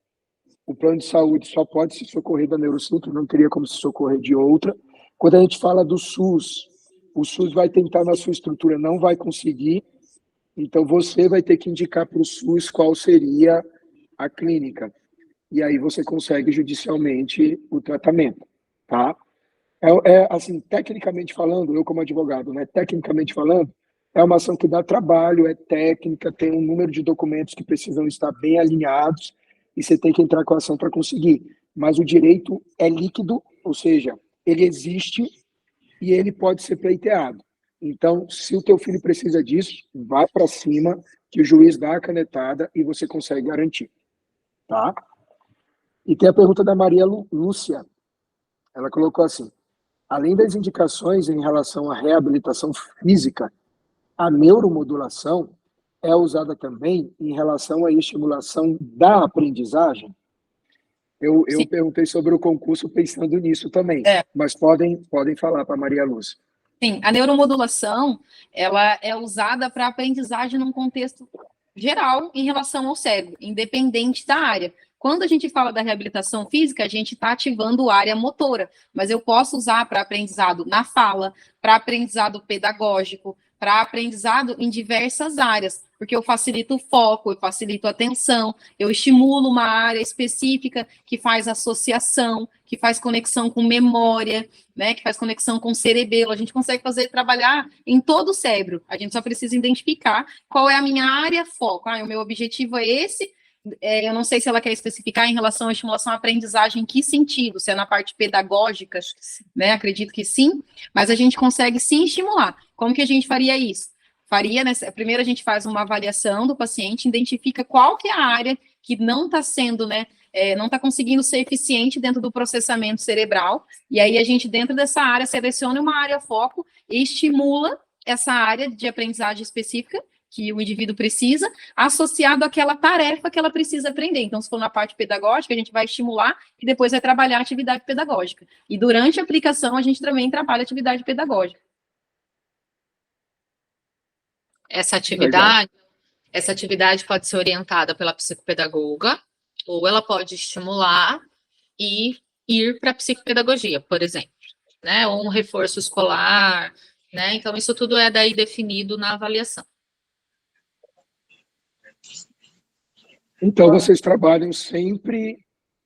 o plano de saúde só pode se socorrer da NeuroSync, não teria como se socorrer de outra. Quando a gente fala do SUS, o SUS vai tentar na sua estrutura, não vai conseguir. Então, você vai ter que indicar para o SUS qual seria a clínica. E aí você consegue judicialmente o tratamento, tá? Assim, tecnicamente falando, eu como advogado, né? Tecnicamente falando, é uma ação que dá trabalho, é técnica, tem um número de documentos que precisam estar bem alinhados e você tem que entrar com a ação para conseguir. Mas o direito é líquido, ou seja, ele existe e ele pode ser pleiteado. Então, se o teu filho precisa disso, vá para cima, que o juiz dá a canetada e você consegue garantir, tá? E tem a pergunta da Maria Lúcia. Ela colocou assim: além das indicações em relação à reabilitação física, a neuromodulação é usada também em relação à estimulação da aprendizagem? Eu perguntei sobre o concurso pensando nisso também, mas podem falar para Maria Lúcia. Sim, a neuromodulação, ela é usada para aprendizagem num contexto geral em relação ao cérebro, independente da área. Quando a gente fala da reabilitação física, a gente está ativando a área motora, mas eu posso usar para aprendizado na fala, para aprendizado pedagógico, para aprendizado em diversas áreas, porque eu facilito o foco, eu facilito a atenção, eu estimulo uma área específica que faz associação, que faz conexão com memória, né, que faz conexão com o cerebelo. A gente consegue trabalhar em todo o cérebro. A gente só precisa identificar qual é a minha área foco. O meu objetivo é esse. Eu não sei se ela quer especificar em relação à estimulação à aprendizagem, em que sentido, se é na parte pedagógica, né? Acredito que sim, mas a gente consegue sim estimular. Como que a gente faria isso? Primeiro a gente faz uma avaliação do paciente, identifica qual que é a área que não está sendo, né, não está conseguindo ser eficiente dentro do processamento cerebral, e aí a gente, dentro dessa área, seleciona uma área foco e estimula essa área de aprendizagem específica que o indivíduo precisa, associado àquela tarefa que ela precisa aprender. Então, se for na parte pedagógica, a gente vai estimular e depois vai trabalhar a atividade pedagógica. E durante a aplicação, a gente também trabalha a atividade pedagógica. Essa atividade pode ser orientada pela psicopedagoga, ou ela pode estimular e ir para a psicopedagogia, por exemplo, né? Ou um reforço escolar, né? Então, isso tudo é daí definido na avaliação. Então, vocês trabalham sempre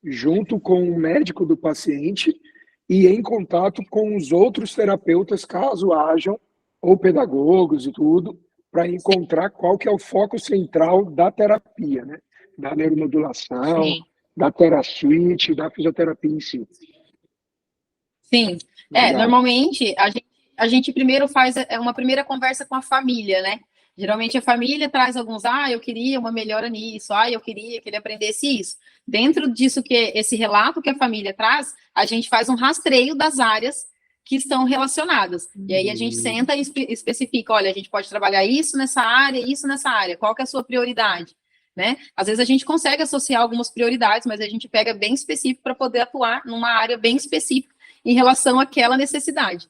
junto com o médico do paciente e em contato com os outros terapeutas, caso hajam, ou pedagogos e tudo, para encontrar qual que é o foco central da terapia, né? Da neuromodulação, Sim. da TheraSuite, da fisioterapia em si. Sim. Normalmente, a gente primeiro faz uma primeira conversa com a família, né? Geralmente a família traz alguns, eu queria uma melhora nisso, eu queria que ele aprendesse isso. Dentro disso, esse relato que a família traz, a gente faz um rastreio das áreas que estão relacionadas. E aí a gente senta e especifica, olha, a gente pode trabalhar isso nessa área, qual que é a sua prioridade? Né? Às vezes a gente consegue associar algumas prioridades, mas a gente pega bem específico para poder atuar numa área bem específica em relação àquela necessidade.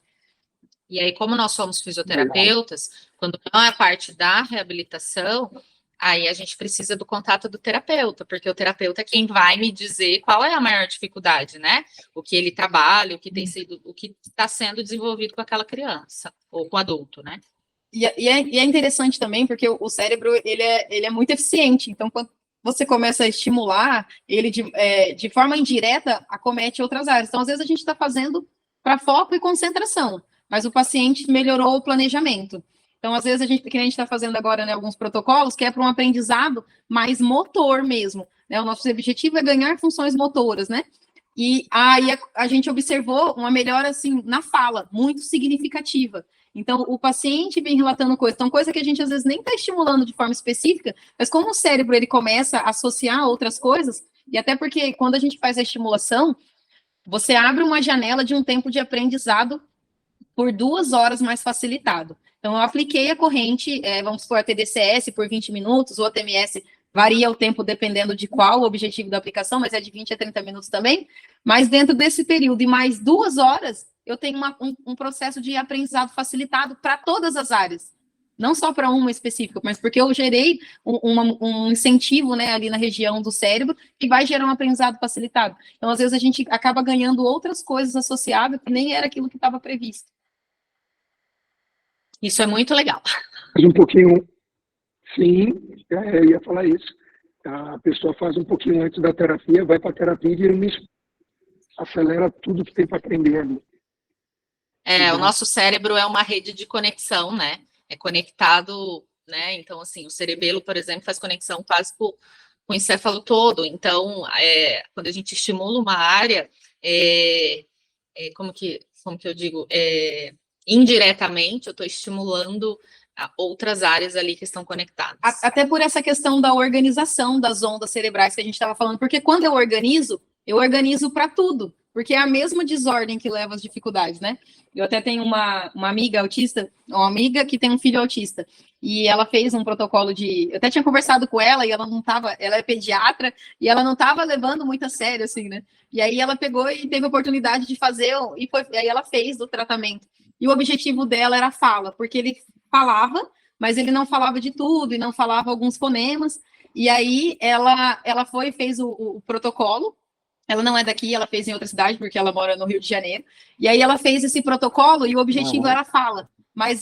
E aí, como nós somos fisioterapeutas, quando não é a parte da reabilitação, aí a gente precisa do contato do terapeuta, porque o terapeuta é quem vai me dizer qual é a maior dificuldade, né? O que ele trabalha, o que está sendo desenvolvido com aquela criança, ou com o adulto, né? E é interessante também, porque o cérebro, ele é muito eficiente, então, quando você começa a estimular, ele de forma indireta acomete outras áreas. Então, às vezes, a gente está fazendo para foco e concentração, mas o paciente melhorou o planejamento. Então, às vezes, que a gente está fazendo agora, né, alguns protocolos, que é para um aprendizado mais motor mesmo, né? O nosso objetivo é ganhar funções motoras, né? E aí a gente observou uma melhora, assim, na fala, muito significativa. Então, o paciente vem relatando coisas, então, coisa que a gente, às vezes, nem está estimulando de forma específica, mas como o cérebro, ele começa a associar outras coisas, e até porque, quando a gente faz a estimulação, você abre uma janela de um tempo de aprendizado por 2 horas mais facilitado. Então, eu apliquei a corrente, vamos supor, a TDCS por 20 minutos, ou a TMS varia o tempo dependendo de qual o objetivo da aplicação, mas é de 20 a 30 minutos também. Mas dentro desse período e mais 2 horas, eu tenho um processo de aprendizado facilitado para todas as áreas. Não só para uma específica, mas porque eu gerei um incentivo, né, ali na região do cérebro que vai gerar um aprendizado facilitado. Então, às vezes, a gente acaba ganhando outras coisas associadas que nem era aquilo que estava previsto. Isso é muito legal. Faz um pouquinho, sim, eu ia falar isso. A pessoa faz um pouquinho antes da terapia, vai para a terapia e acelera tudo que tem para aprender ali. O nosso cérebro é uma rede de conexão, né? É conectado, né? Então, assim, o cerebelo, por exemplo, faz conexão quase com o encéfalo todo. Então, quando a gente estimula uma área, como que eu digo, indiretamente, eu estou estimulando outras áreas ali que estão conectadas. Até por essa questão da organização das ondas cerebrais que a gente estava falando, porque quando eu organizo para tudo, porque é a mesma desordem que leva às dificuldades, né? Eu até tenho uma amiga autista, uma amiga que tem um filho autista, e ela fez um protocolo eu até tinha conversado com ela, e ela não estava, ela é pediatra, e ela não estava levando muito a sério, assim, né? E aí ela pegou e teve a oportunidade de fazer, e aí ela fez o tratamento. E o objetivo dela era a fala, porque ele falava, mas ele não falava de tudo, e não falava alguns fonemas, e aí ela foi e fez o protocolo. Ela não é daqui, ela fez em outra cidade, porque ela mora no Rio de Janeiro. E aí ela fez esse protocolo e o objetivo era a fala. Mas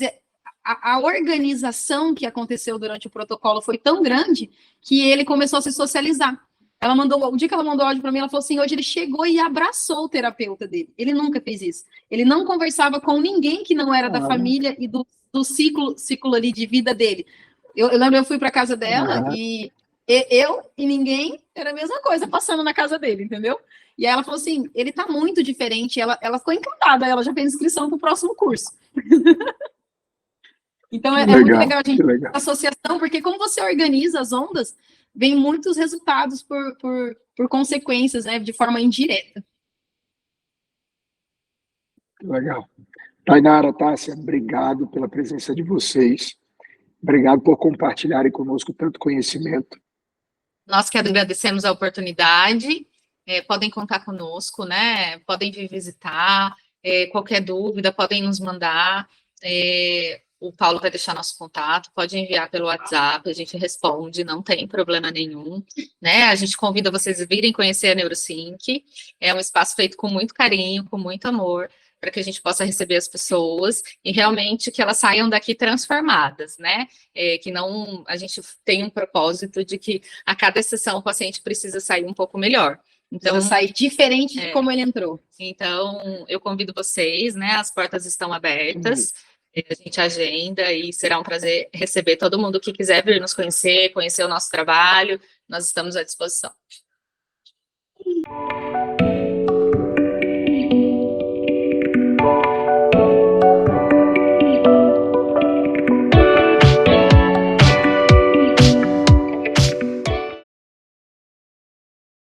a organização que aconteceu durante o protocolo foi tão grande que ele começou a se socializar. O dia que ela mandou áudio para mim, ela falou assim, hoje ele chegou e abraçou o terapeuta dele. Ele nunca fez isso. Ele não conversava com ninguém que não era da família e do ciclo ali de vida dele. Eu lembro, eu fui para casa dela e eu e ninguém era a mesma coisa passando na casa dele, entendeu? E aí ela falou assim, ele tá muito diferente, ela ficou encantada, ela já fez inscrição para o próximo curso. Então é muito legal a gente ter associação, porque como você organiza as ondas, vem muitos resultados por consequências, né, de forma indireta. Legal. Tainara, Tássia, obrigado pela presença de vocês. Obrigado por compartilharem conosco tanto conhecimento. Nós que agradecemos a oportunidade, podem contar conosco, né? Podem vir visitar, qualquer dúvida, podem nos mandar. O Paulo vai deixar nosso contato, pode enviar pelo WhatsApp, a gente responde, não tem problema nenhum, né? A gente convida vocês a virem conhecer a NeuroSync, é um espaço feito com muito carinho, com muito amor, para que a gente possa receber as pessoas e realmente que elas saiam daqui transformadas, né? Que não, a gente tem um propósito de que a cada sessão o paciente precisa sair um pouco melhor. Então, sair diferente de como ele entrou. Então, eu convido vocês, né? As portas estão abertas, a gente agenda e será um prazer receber todo mundo que quiser vir nos conhecer o nosso trabalho, nós estamos à disposição.